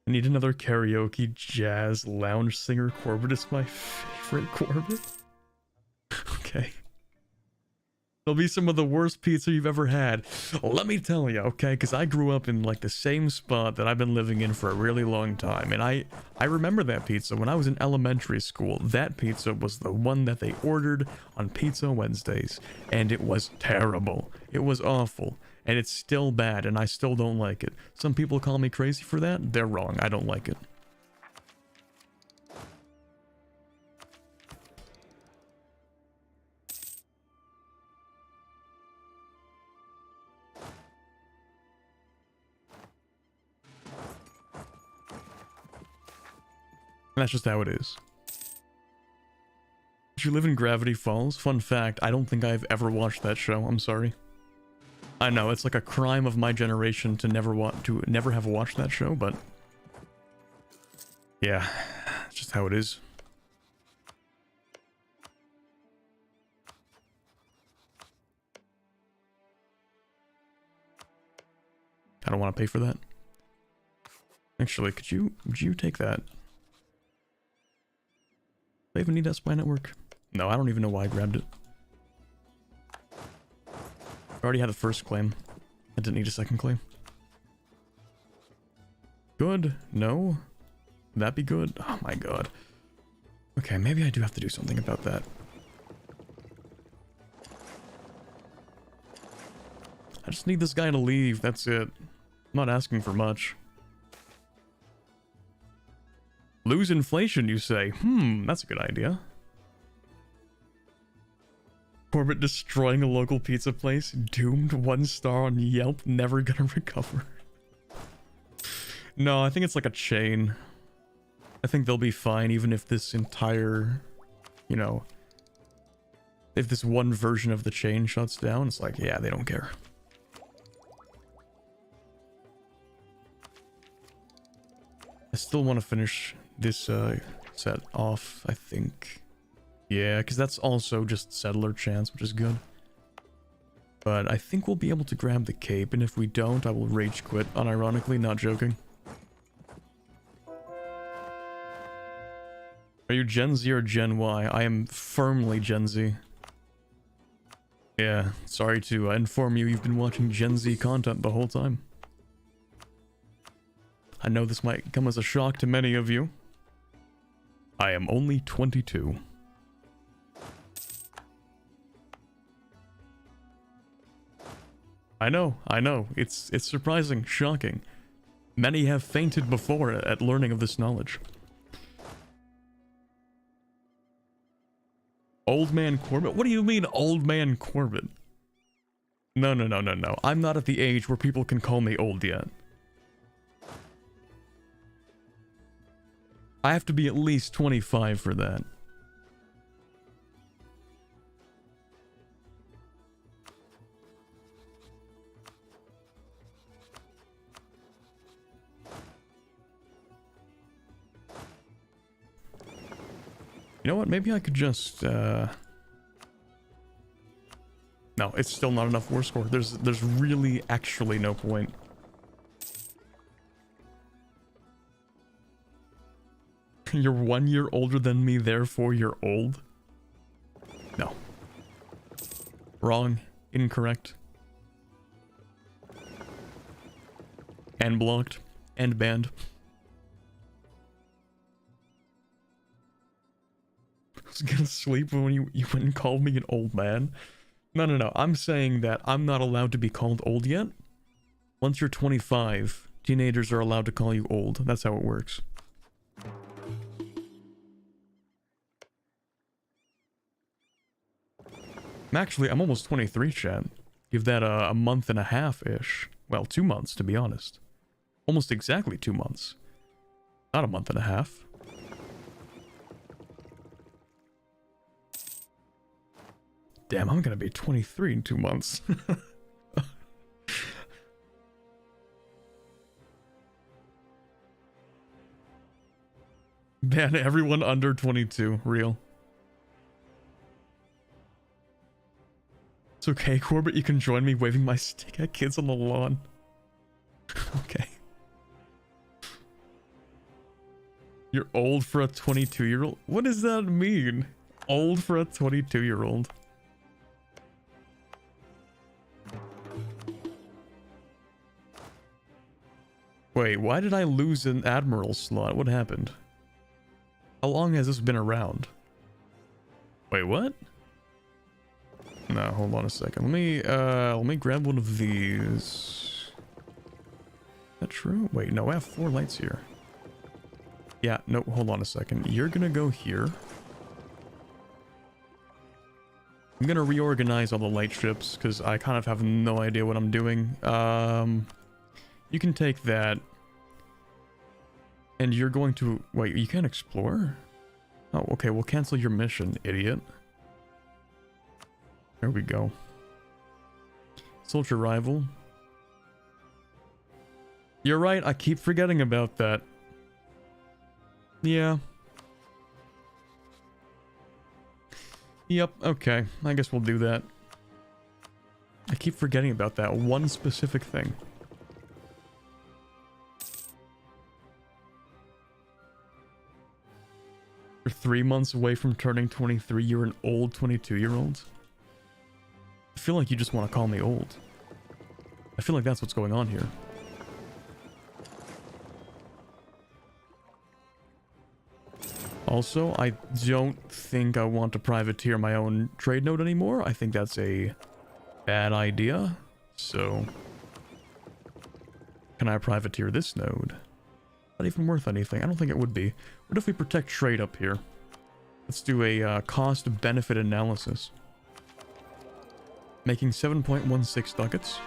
I need another karaoke jazz lounge singer. Corbett is my favorite Corbett. Okay. It'll be some of the worst pizza you've ever had. Let me tell you, okay? Because I grew up in like the same spot that I've been living in for a really long time. And I remember that pizza when I was in elementary school. That pizza was the one that they ordered on Pizza Wednesdays. And it was terrible. It was awful. And it's still bad, and I still don't like it. Some people call me crazy for that. They're wrong. I don't like it. That's just how it is. Did you live in Gravity Falls? Fun fact, I don't think I've ever watched that show. I'm sorry. I know, it's like a crime of my generation to never have watched that show, but... yeah, it's just how it is. I don't want to pay for that. Actually, would you take that? Do I even need that spy network? No, I don't even know why I grabbed it. I already had the first claim. I didn't need a second claim. Good? No? Would that be good? Oh my god. Okay, maybe I do have to do something about that. I just need this guy to leave, that's it. I'm not asking for much. Lose inflation, you say? That's a good idea. Corbett destroying a local pizza place. Doomed, 1 star on Yelp, never gonna recover. No, I think it's like a chain. I think they'll be fine even if this entire, you know, if this one version of the chain shuts down. It's like, yeah, they don't care. I still want to finish this set off, I think. Yeah, because that's also just settler chance, which is good. But I think we'll be able to grab the cape, and if we don't, I will rage quit, unironically, not joking. Are you Gen Z or Gen Y? I am firmly Gen Z. Yeah, sorry to inform you, you've been watching Gen Z content the whole time. I know this might come as a shock to many of you. I am only 22. I know. It's surprising, shocking. Many have fainted before at learning of this knowledge. Old man Corbett? What do you mean, old man Corbett? No. I'm not at the age where people can call me old yet. I have to be at least 25 for that. You know what? Maybe I could just, No, it's still not enough war score. There's really actually no point. You're 1 year older than me, therefore you're old? No. Wrong. Incorrect. And blocked. And banned. I was gonna sleep when you went and called me an old man. No. I'm saying that I'm not allowed to be called old yet. Once you're 25, teenagers are allowed to call you old. That's how it works. Actually, I'm almost 23, chat. Give that a month and a half-ish. Well, 2 months, to be honest. Almost exactly 2 months. Not a month and a half. Damn, I'm gonna be 23 in 2 months. Man, everyone under 22, real. It's okay, Corbett, you can join me waving my stick at kids on the lawn. Okay. You're old for a 22-year-old? What does that mean? Old for a 22-year-old? Wait, why did I lose an admiral slot? What happened? How long has this been around? Wait, what? No, hold on a second. Let me grab one of these. Is that true? Wait, no, I have 4 lights here. Yeah, no, hold on a second. You're gonna go here. I'm gonna reorganize all the light strips because I kind of have no idea what I'm doing. You can take that. And you're going to... Wait, you can't explore? Oh, okay, we'll cancel your mission, idiot. There we go. Soldier rival. You're right, I keep forgetting about that. Yeah. Yep, okay. I guess we'll do that. I keep forgetting about that one specific thing. You're 3 months away from turning 23. You're an old 22-year-old. I feel like you just want to call me old. I feel like that's what's going on here. Also, I don't think I want to privateer my own trade node anymore. I think that's a bad idea. So, can I privateer this node? Not even worth anything. I don't think it would be. What if we protect trade up here? Let's do a cost-benefit analysis. Making 7.16 ducats.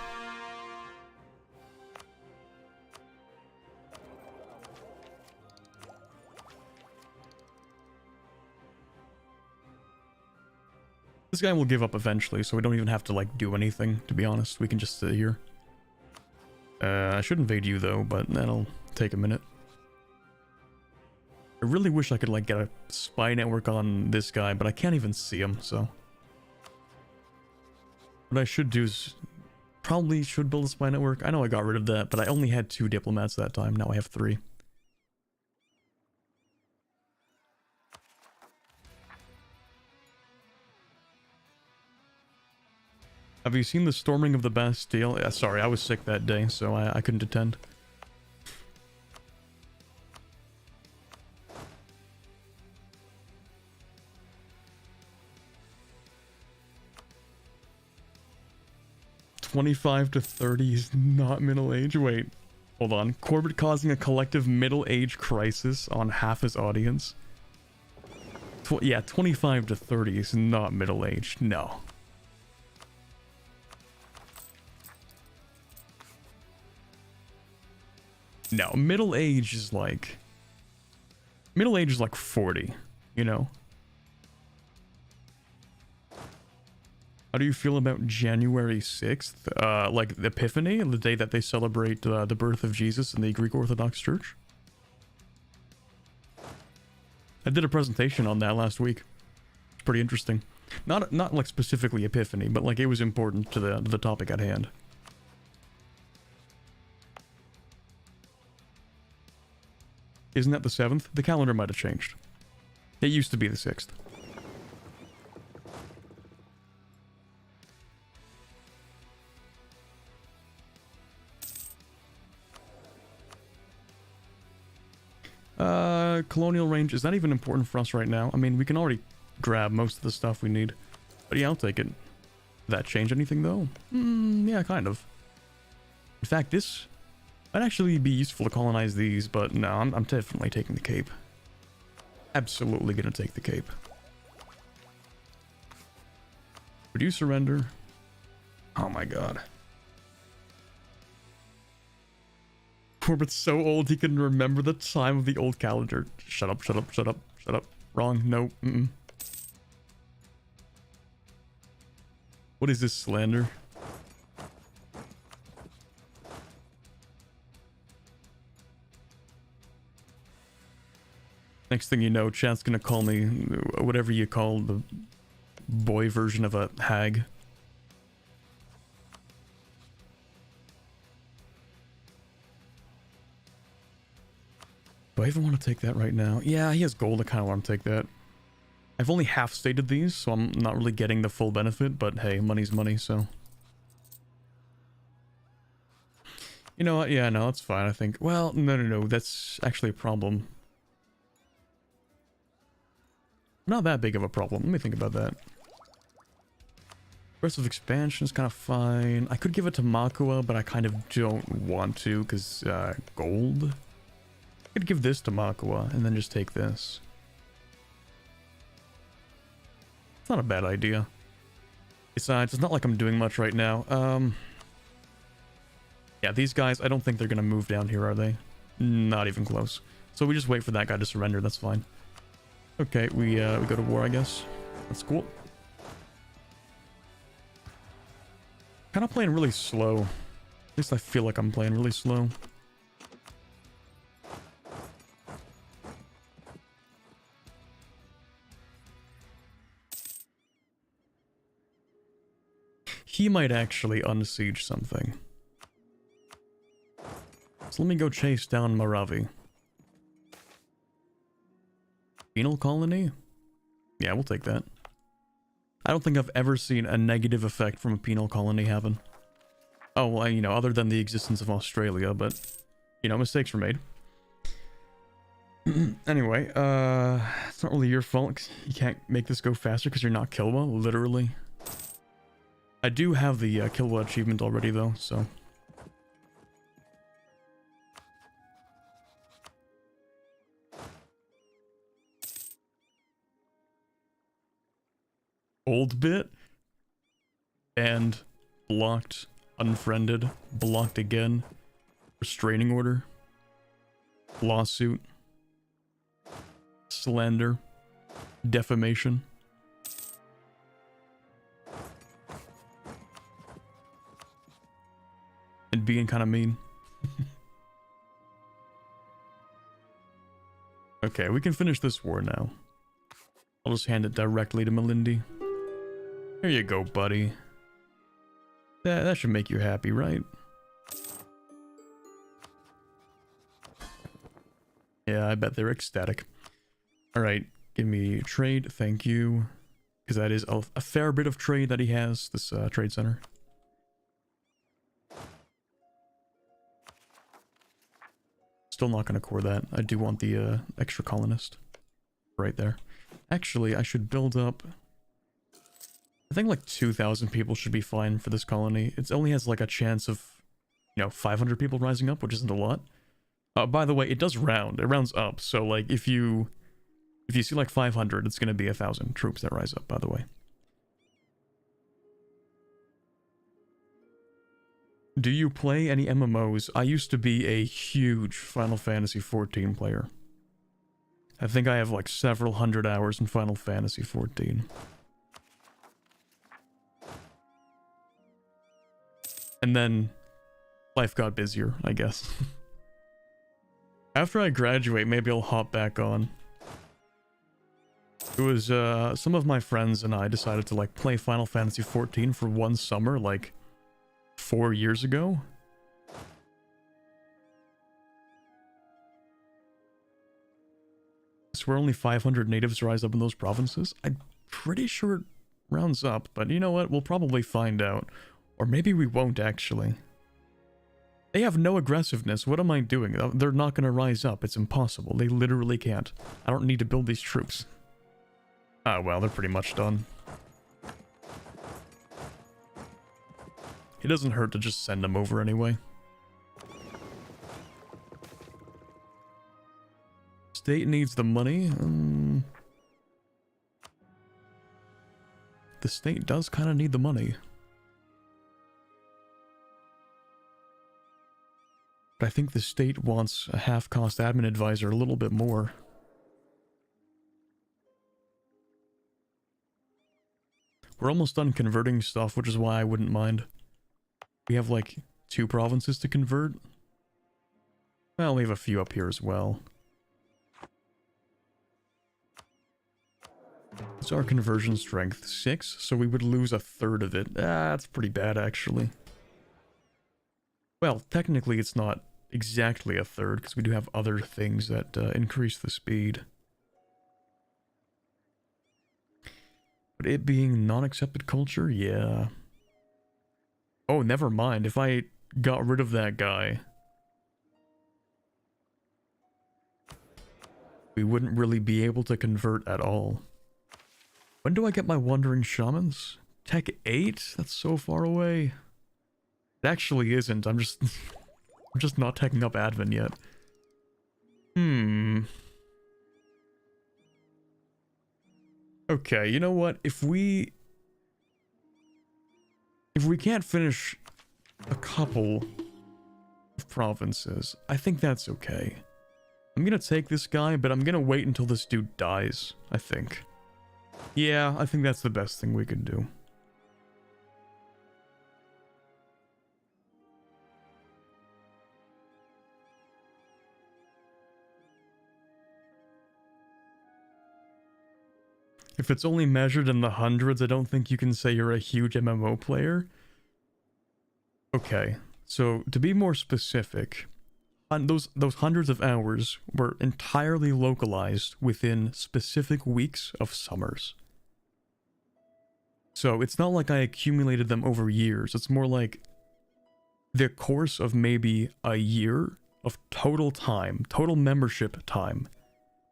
This guy will give up eventually, so we don't even have to, like, do anything, to be honest. We can just sit here. I should invade you, though, but that'll take a minute. I really wish I could, like, get a spy network on this guy, but I can't even see him, so... What I should do is... Probably should build a spy network. I know I got rid of that, but I only had 2 diplomats that time. Now I have 3. Have you seen the storming of the Bastille? Yeah, sorry, I was sick that day, so I couldn't attend. "25 to 30 is not middle age." Wait, hold on. Corbett causing a collective middle age crisis on half his audience. Yeah, 25 to 30 is not middle age. No. No, middle age is like... Middle age is like 40, you know? How do you feel about January 6th? Like the Epiphany, the day that they celebrate the birth of Jesus in the Greek Orthodox Church? I did a presentation on that last week. It's pretty interesting. Not like specifically Epiphany, but like it was important to the topic at hand. Isn't that the 7th? The calendar might have changed. It used to be the 6th. Colonial range, is that even important for us right now? I mean, we can already grab most of the stuff we need. But yeah, I'll take it. Did that change anything, though? Yeah, kind of. In fact, this might actually be useful to colonize these, but no, I'm definitely taking the Cape. Absolutely gonna take the Cape. Would you surrender? Oh my god. Corbett's so old he can remember the time of the old calendar. Shut up, shut up, shut up, shut up. Wrong, no, What is this slander? Next thing you know, chat's gonna call me whatever you call the boy version of a hag. Do I even want to take that right now? Yeah, he has gold. I kind of want to take that. I've only half stated these, so I'm not really getting the full benefit, but hey, money's money, so... You know what? Yeah, no, that's fine, I think. Well, no. That's actually a problem. Not that big of a problem. Let me think about that. Burst of Expansion is kind of fine. I could give it to Makua, but I kind of don't want to, because, gold? I could give this to Makua, and then just take this. It's not a bad idea. Besides, it's not like I'm doing much right now. Yeah, these guys, I don't think they're gonna move down here, are they? Not even close. So we just wait for that guy to surrender, that's fine. Okay, we go to war, I guess. That's cool. Kind of playing really slow. At least I feel like I'm playing really slow. He might actually unsiege something. So let me go chase down Maravi. Penal colony? Yeah, we'll take that. I don't think I've ever seen a negative effect from a penal colony happen. Oh, well, you know, other than the existence of Australia, but, you know, mistakes were made. Anyway, it's not really your fault. You can't make this go faster because you're not Kilwa, literally. I do have the Kilwa achievement already, though, so... Old bit? Banned, blocked, unfriended, blocked again, restraining order, lawsuit, slander, defamation. And being kind of mean. Okay, we can finish this war now. I'll just hand it directly to Melindy. Here you go, buddy. That should make you happy, right? Yeah, I bet they're ecstatic. Alright, give me trade, thank you. Because that is a fair bit of trade that he has, this trade center. Still not going to core that. I do want the extra colonist. Right there. Actually, I should build up... I think like 2,000 people should be fine for this colony. It only has like a chance of, you know, 500 people rising up, which isn't a lot. By the way, it does round. It rounds up. So like if you see like 500, it's going to be 1,000 troops that rise up, by the way. Do you play any MMOs? I used to be a huge Final Fantasy XIV player. I think I have like several hundred hours in Final Fantasy XIV. And then life got busier, I guess. After I graduate, maybe I'll hop back on. It was, some of my friends and I decided to, like, play Final Fantasy XIV for one summer, like, 4 years ago. So where only 500 natives rise up in those provinces? I'm pretty sure it rounds up, but you know what? We'll probably find out. Or maybe we won't, actually. They have no aggressiveness. What am I doing? They're not going to rise up. It's impossible. They literally can't. I don't need to build these troops. Ah, well, they're pretty much done. It doesn't hurt to just send them over anyway. State needs the money. The state does kind of need the money. But I think the state wants a half-cost admin advisor a little bit more. We're almost done converting stuff, which is why I wouldn't mind. We have like 2 provinces to convert. Well, we have a few up here as well. What's our conversion strength? 6, so we would lose 1/3 of it. Ah, that's pretty bad, actually. Well, technically it's not exactly 1/3, because we do have other things that increase the speed. But it being non-accepted culture, yeah. Oh, never mind. If I got rid of that guy, we wouldn't really be able to convert at all. When do I get my Wandering Shamans? Tech 8? That's so far away. It actually isn't. I'm just I'm just not teching up Advent yet. Okay, you know what? If we can't finish a couple of provinces, I think that's okay. I'm gonna take this guy, but I'm gonna wait until this dude dies, I think. Yeah, I think that's the best thing we can do. If it's only measured in the hundreds, I don't think you can say you're a huge MMO player. Okay, so to be more specific, those hundreds of hours were entirely localized within specific weeks of summers. So it's not like I accumulated them over years. It's more like the course of maybe a year of total time, total membership time.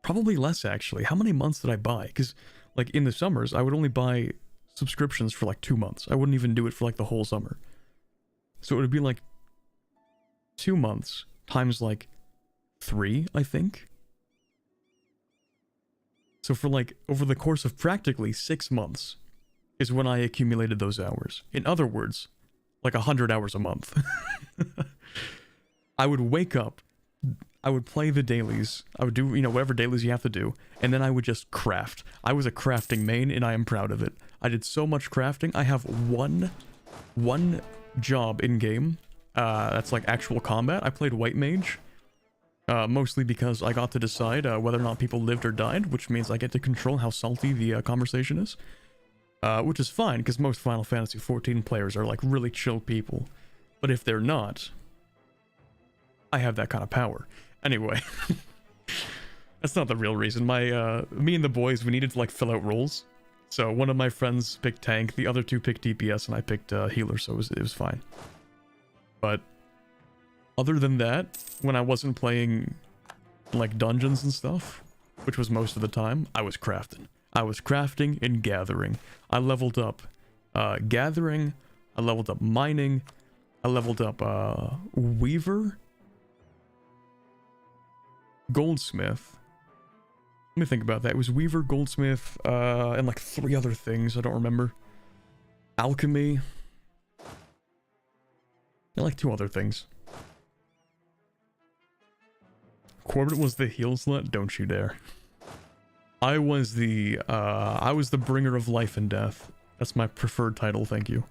Probably less, actually. How many months did I buy? Because, like, in the summers, I would only buy subscriptions for, like, 2 months. I wouldn't even do it for, like, the whole summer. So it would be, like, 2 months times, like, 3, I think. So for, like, over the course of practically 6 months is when I accumulated those hours. In other words, like 100 hours a month. I would wake up, I would play the dailies, I would do, you know, whatever dailies you have to do, and then I would just craft. I was a crafting main, and I am proud of it. I did so much crafting. I have one job in-game, that's like actual combat. I played White Mage, mostly because I got to decide whether or not people lived or died, which means I get to control how salty the conversation is. Which is fine, because most Final Fantasy XIV players are like really chill people. But if they're not, I have that kind of power. Anyway, that's not the real reason. Me and the boys, we needed to like fill out roles. So one of my friends picked tank, the other two picked DPS, and I picked healer, so it was fine. But other than that, when I wasn't playing like dungeons and stuff, which was most of the time, I was crafting. I was crafting and gathering. I leveled up gathering, I leveled up mining, I leveled up weaver, goldsmith. Let me think about that. It was weaver, goldsmith, and like 3 other things I don't remember. Alchemy. And like 2 other things. Corbett was the heal slut? Don't you dare. I was the bringer of life and death. That's my preferred title, thank you.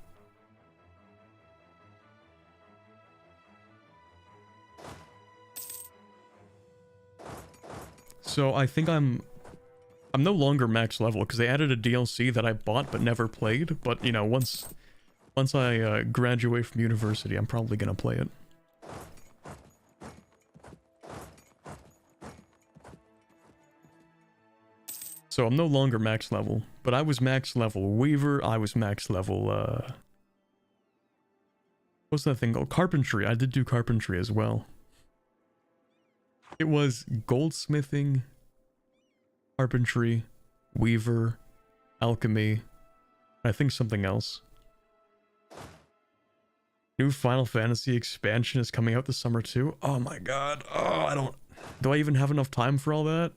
So I think I'm no longer max level because they added a DLC that I bought but never played. But you know, once I graduate from university, I'm probably gonna play it. So I'm no longer max level, but I was max level weaver. I was max level what's that thing called? Carpentry. I did do carpentry as well. It was goldsmithing, carpentry, weaver, alchemy, I think something else. New Final Fantasy expansion is coming out this summer too. Oh my god. Oh, do I even have enough time for all that?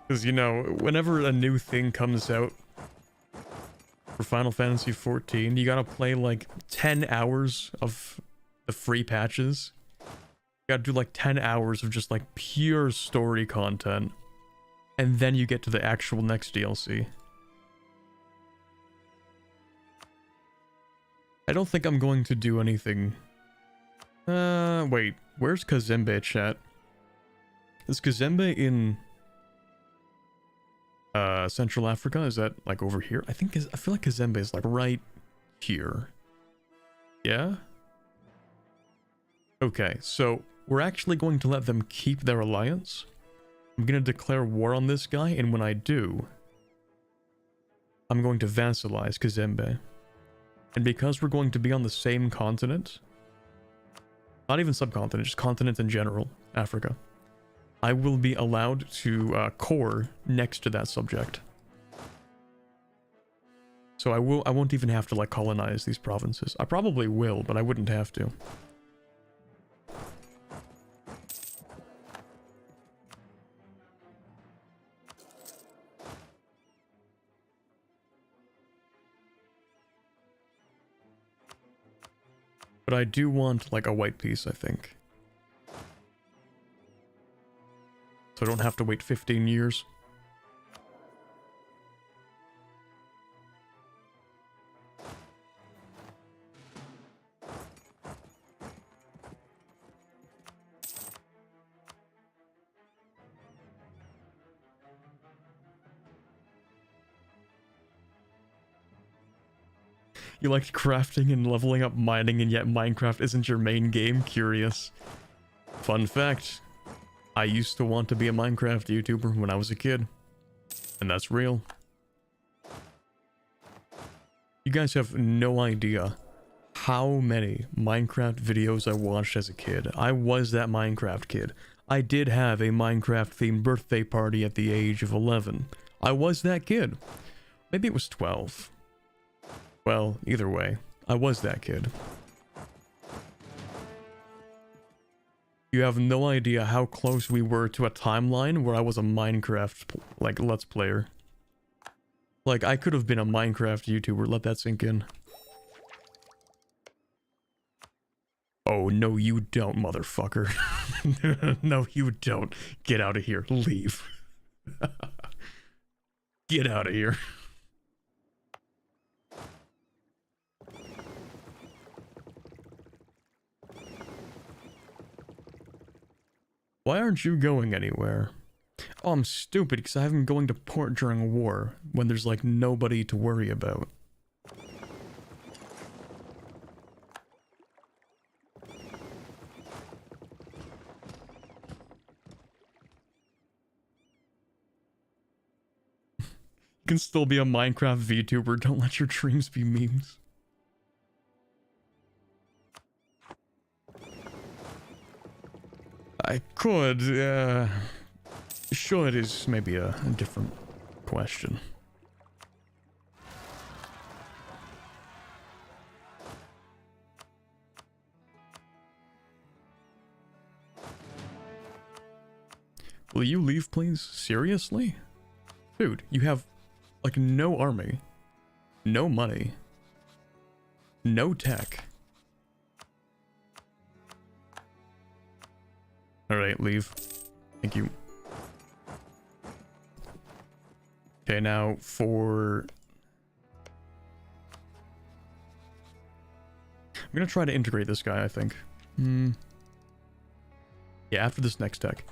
Because, you know, whenever a new thing comes out for Final Fantasy XIV, you gotta play like 10 hours of the free patches. You gotta do like 10 hours of just like pure story content. And then you get to the actual next DLC. I don't think I'm going to do anything. Wait, where's Kazembe, chat? Is Kazembe in Central Africa? Is that like over here? I feel like Kazembe is like right here. Yeah? Okay, so we're actually going to let them keep their alliance. I'm gonna declare war on this guy, and when I do, I'm going to vassalize Kazembe. And because we're going to be on the same continent, Not even subcontinent, just continent in general, Africa. I will be allowed to core next to that subject. So I won't even have to like colonize these provinces. I probably will, but I wouldn't have to. But I do want like a white piece, I think. So I don't have to wait 15 years. You liked crafting and leveling up mining, and yet Minecraft isn't your main game? Curious. Fun fact, I used to want to be a Minecraft YouTuber when I was a kid. And that's real. You guys have no idea how many Minecraft videos I watched as a kid. I was that Minecraft kid. I did have a Minecraft-themed birthday party at the age of 11. I was that kid. Maybe it was 12. Well, either way, I was that kid. You have no idea how close we were to a timeline where I was a Minecraft, like, Let's Player. Like, I could have been a Minecraft YouTuber, let that sink in. Oh, no you don't, motherfucker. No you don't. Get out of here. Leave. Get out of here. Why aren't you going anywhere? Oh, I'm stupid because I haven't been going to port during war when there's like nobody to worry about. You can still be a Minecraft VTuber, don't let your dreams be memes. I could, should is maybe a different question. Will you leave, please? Seriously? Dude, you have, like, no army, no money, no tech. Alright, leave. Thank you. Okay, now for... I'm gonna try to integrate this guy, I think. Yeah, after this next tech.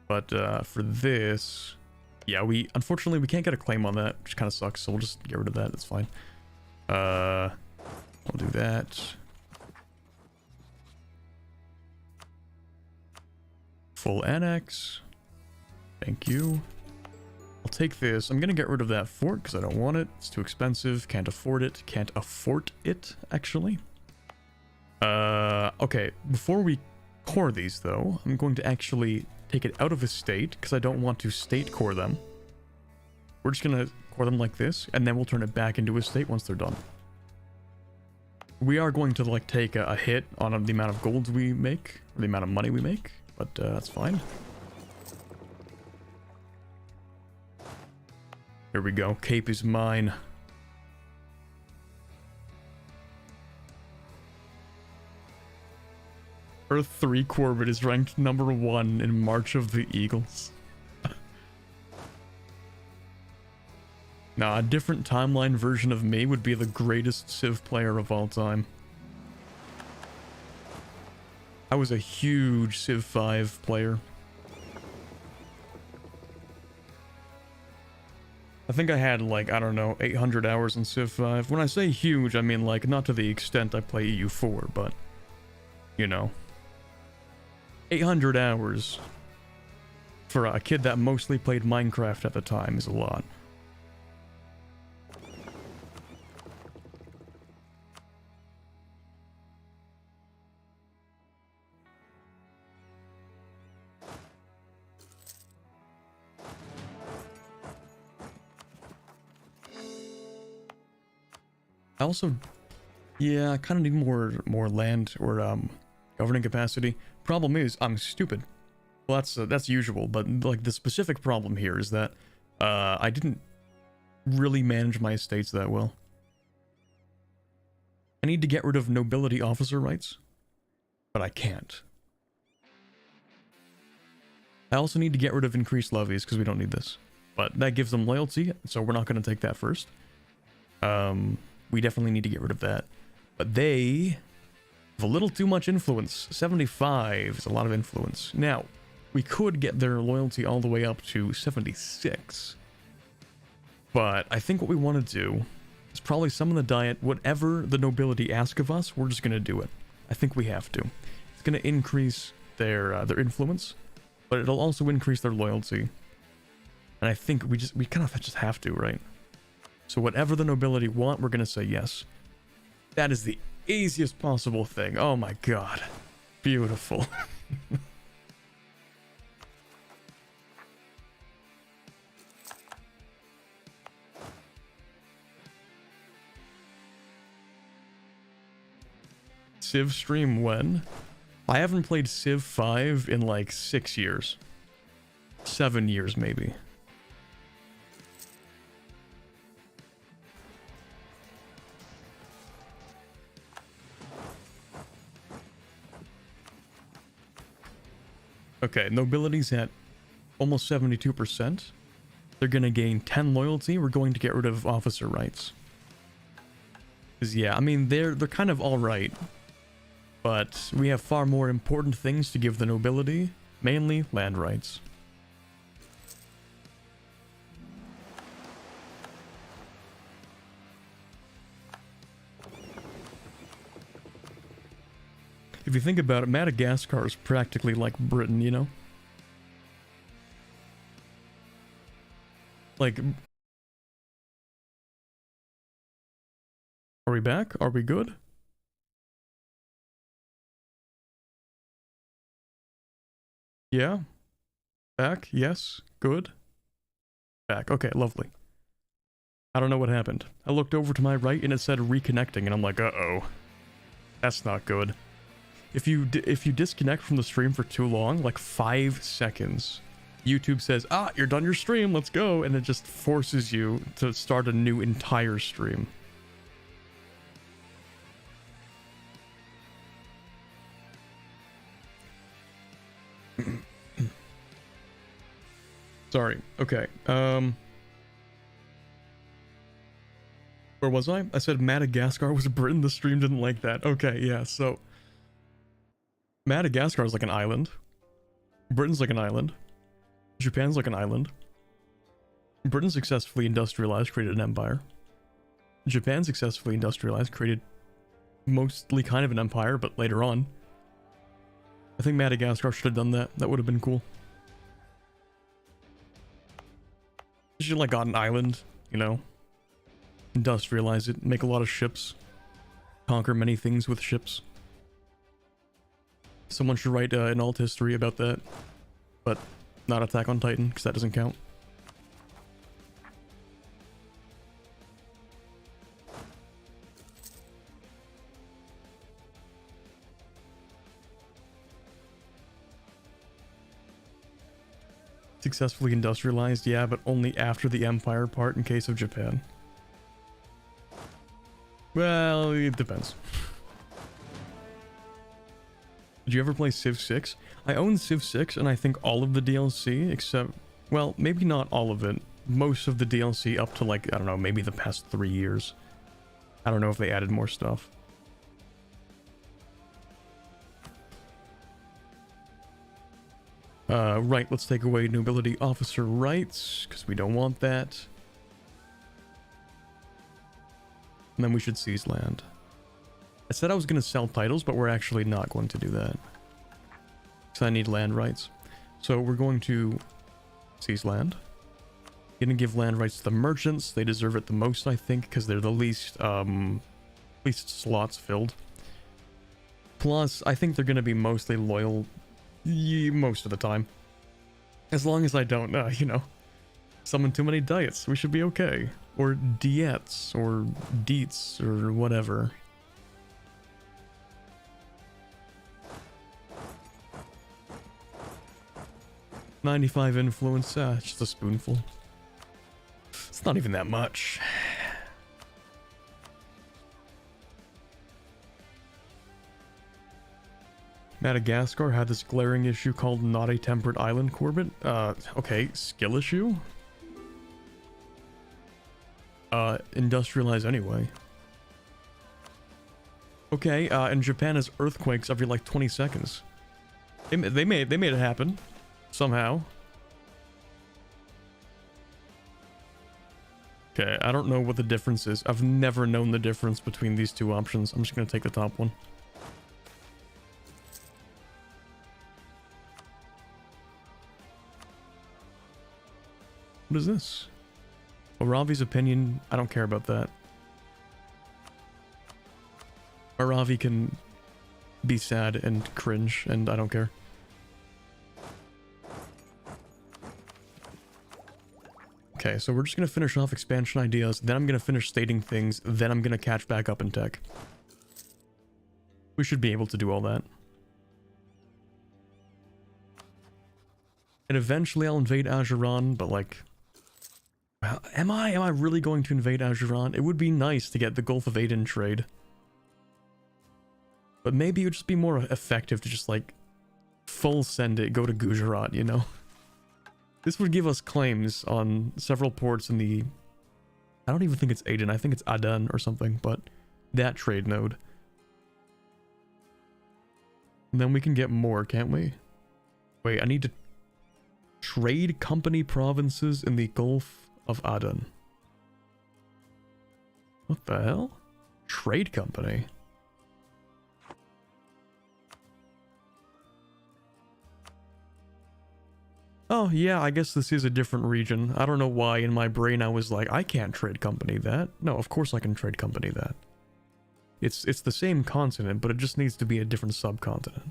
But, for this... Yeah, unfortunately, we can't get a claim on that, which kind of sucks, so we'll just get rid of that, that's fine. We'll do that. Full annex. Thank you. I'll take this. I'm gonna get rid of that fort because I don't want it. It's too expensive. Can't afford it. Can't afford it, actually. Okay. Before we core these, though, I'm going to actually take it out of a state because I don't want to state core them. We're just gonna core them like this, and then we'll turn it back into a state once they're done. We are going to, like, take a hit on the amount of golds we make, or the amount of money we make. But that's fine. Here we go. Cape is mine. Earth 3 Corbett is ranked #1 in March of the Eagles. Nah, a different timeline version of me would be the greatest Civ player of all time. I was a huge Civ 5 player. I think I had, like, I don't know, 800 hours in Civ 5. When I say huge, I mean, like, not to the extent I play EU4, but, you know. 800 hours for a kid that mostly played Minecraft at the time is a lot. I also, yeah, I kind of need more land or governing capacity. Problem is, I'm stupid. Well, that's usual, but like the specific problem here is that I didn't really manage my estates that well. I need to get rid of nobility officer rights, but I can't. I also need to get rid of increased levies because we don't need this, but that gives them loyalty, so we're not going to take that first. We definitely need to get rid of that, but they have a little too much influence. 75 is a lot of influence. Now, we could get their loyalty all the way up to 76, but I think what we want to do is probably summon the diet. Whatever the nobility ask of us, we're just going to do it. I think we have to. It's going to increase their influence, but it'll also increase their loyalty. And I think we kind of just have to, right? So whatever the nobility want, we're going to say yes. That is the easiest possible thing. Oh my god. Beautiful. Civ stream when? I haven't played Civ 5 in like 6 years. 7 years maybe. Okay, nobility's at almost 72%. They're gonna gain 10 loyalty. We're going to get rid of officer rights. Cause yeah, I mean they're kind of alright. But we have far more important things to give the nobility, mainly land rights. If you think about it, Madagascar is practically like Britain, you know? Like... Are we back? Are we good? Yeah? Back? Yes? Good? Back. Okay, lovely. I don't know what happened. I looked over to my right and it said reconnecting and I'm like, uh-oh. That's not good. If you disconnect from the stream for too long, like 5 seconds, YouTube says, ah, you're done your stream, let's go, and it just forces you to start a new entire stream. Sorry. Okay. Where was I? I said Madagascar was Britain. The stream didn't like that. Okay, yeah, so... Madagascar is like an island. Britain's like an island. Japan's like an island. Britain successfully industrialized, created an empire. Japan successfully industrialized, created mostly kind of an empire, but later on. I think Madagascar should have done that. That would have been cool. You should like got an island, you know, industrialize it, make a lot of ships, conquer many things with ships. Someone should write an alt history about that, but not Attack on Titan, because that doesn't count. Successfully industrialized, yeah, but only after the Empire part in case of Japan. Well, it depends. Did you ever play Civ 6? I own Civ 6 and I think all of the DLC except, well, maybe not all of it. Most of the DLC up to like, I don't know, maybe the past 3 years. I don't know if they added more stuff. Right, let's take away nobility officer rights, because we don't want that. And then we should seize land. I said I was going to sell titles, but we're actually not going to do that. Because I need land rights. So we're going to seize land. Gonna give land rights to the merchants. They deserve it the most, I think, because they're the least slots filled. Plus, I think they're going to be mostly loyal most of the time. As long as I don't, you know, summon too many diets, we should be okay. Or diets, or deets, or whatever. $95 influence, just a spoonful. It's not even that much. Madagascar had this glaring issue called not a temperate island, Corbett. Okay, skill issue? Industrialize anyway. Okay, and Japan has earthquakes every like 20 seconds. They made it happen. Somehow. Okay, I don't know what the difference is. I've never known the difference between these two options. I'm just gonna take the top one. What is this? Aravi's opinion, I don't care about that. Aravi can be sad and cringe, and I don't care. Okay, so we're just gonna finish off expansion ideas, then I'm gonna finish stating things, then I'm gonna catch back up in tech. We should be able to do all that. And eventually I'll invade Ajuran, but like... Am I really going to invade Ajuran? It would be nice to get the Gulf of Aden trade. But maybe it would just be more effective to just like... full send it, go to Gujarat, you know? This would give us claims on several ports in the... I don't even think it's Aden, I think it's Aden or something, but that trade node. And then we can get more, can't we? Wait, I need to trade company provinces in the Gulf of Aden. What the hell? Trade company? Oh, yeah, I guess this is a different region. I don't know why in my brain I was like, I can't trade company that. No, of course I can trade company that. It's the same continent, but it just needs to be a different subcontinent.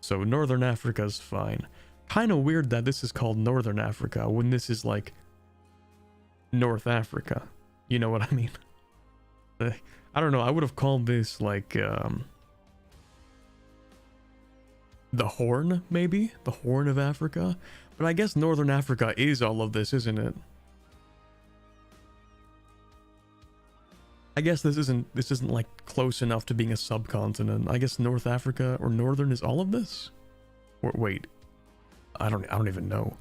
So Northern Africa's fine. Kinda weird that this is called Northern Africa when this is like North Africa. You know what I mean? I don't know, I would have called this like the Horn, maybe? The Horn of Africa? But I guess Northern Africa is all of this, isn't it? I guess this isn't like close enough to being a subcontinent. I guess North Africa or Northern is all of this? Or wait. I don't even know.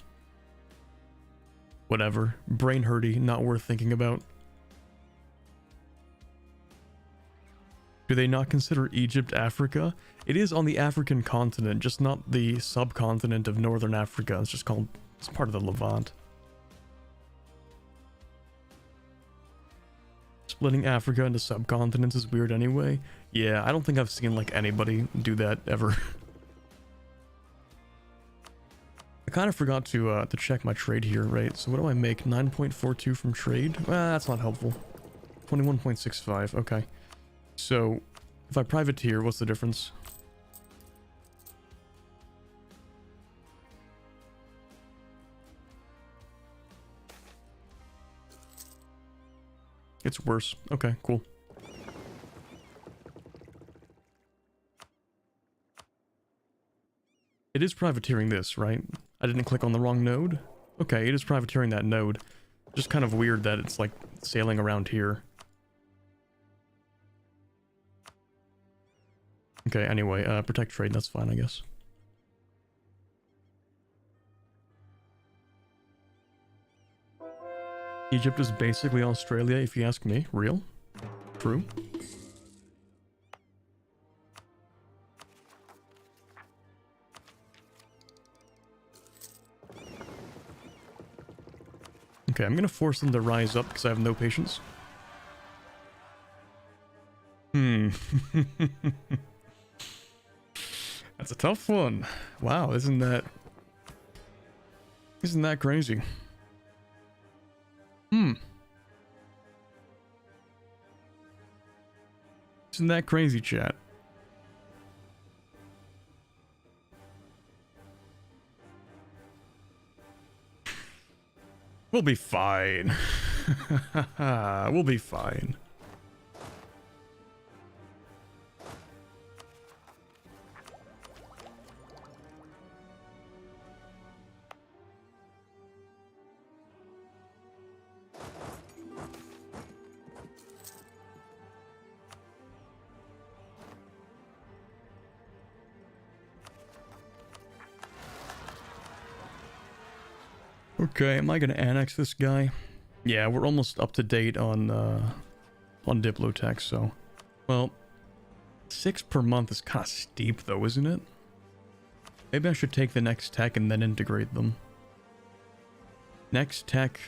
Whatever. Brain hurty, not worth thinking about. Do they not consider Egypt Africa? It is on the African continent, just not the subcontinent of Northern Africa. It's just called, it's part of the Levant. Splitting Africa into subcontinents is weird anyway. Yeah, I don't think I've seen like anybody do that ever. I kind of forgot to check my trade here, right? So what do I make? 9.42 from trade? Well, that's not helpful. 21.65, okay. So, if I privateer, what's the difference? It's worse. Okay, cool. It is privateering this, right? I didn't click on the wrong node? Okay, it is privateering that node. Just kind of weird that it's like sailing around here. Okay, anyway, protect trade, that's fine, I guess. Egypt is basically Australia, if you ask me. Real? True? Okay, I'm gonna force them to rise up because I have no patience. That's a tough one. Wow, isn't that crazy? Isn't that crazy, chat? We'll be fine. We'll be fine. Okay, am I gonna annex this guy? Yeah, we're almost up to date on Diplotech, so... Well, 6 per month is kind of steep though, isn't it? Maybe I should take the next tech and then integrate them. Next tech...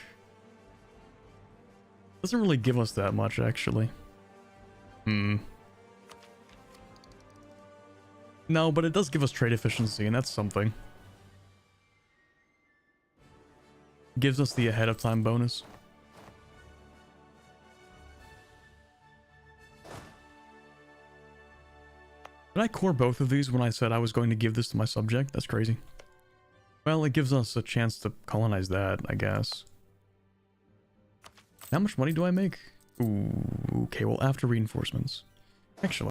doesn't really give us that much, actually. No, but it does give us trade efficiency, and that's something. Gives us the ahead of time bonus. Did I core both of these when I said I was going to give this to my subject? That's crazy. Well, it gives us a chance to colonize that, I guess. How much money do I make? Ooh, okay, well, after reinforcements. Actually,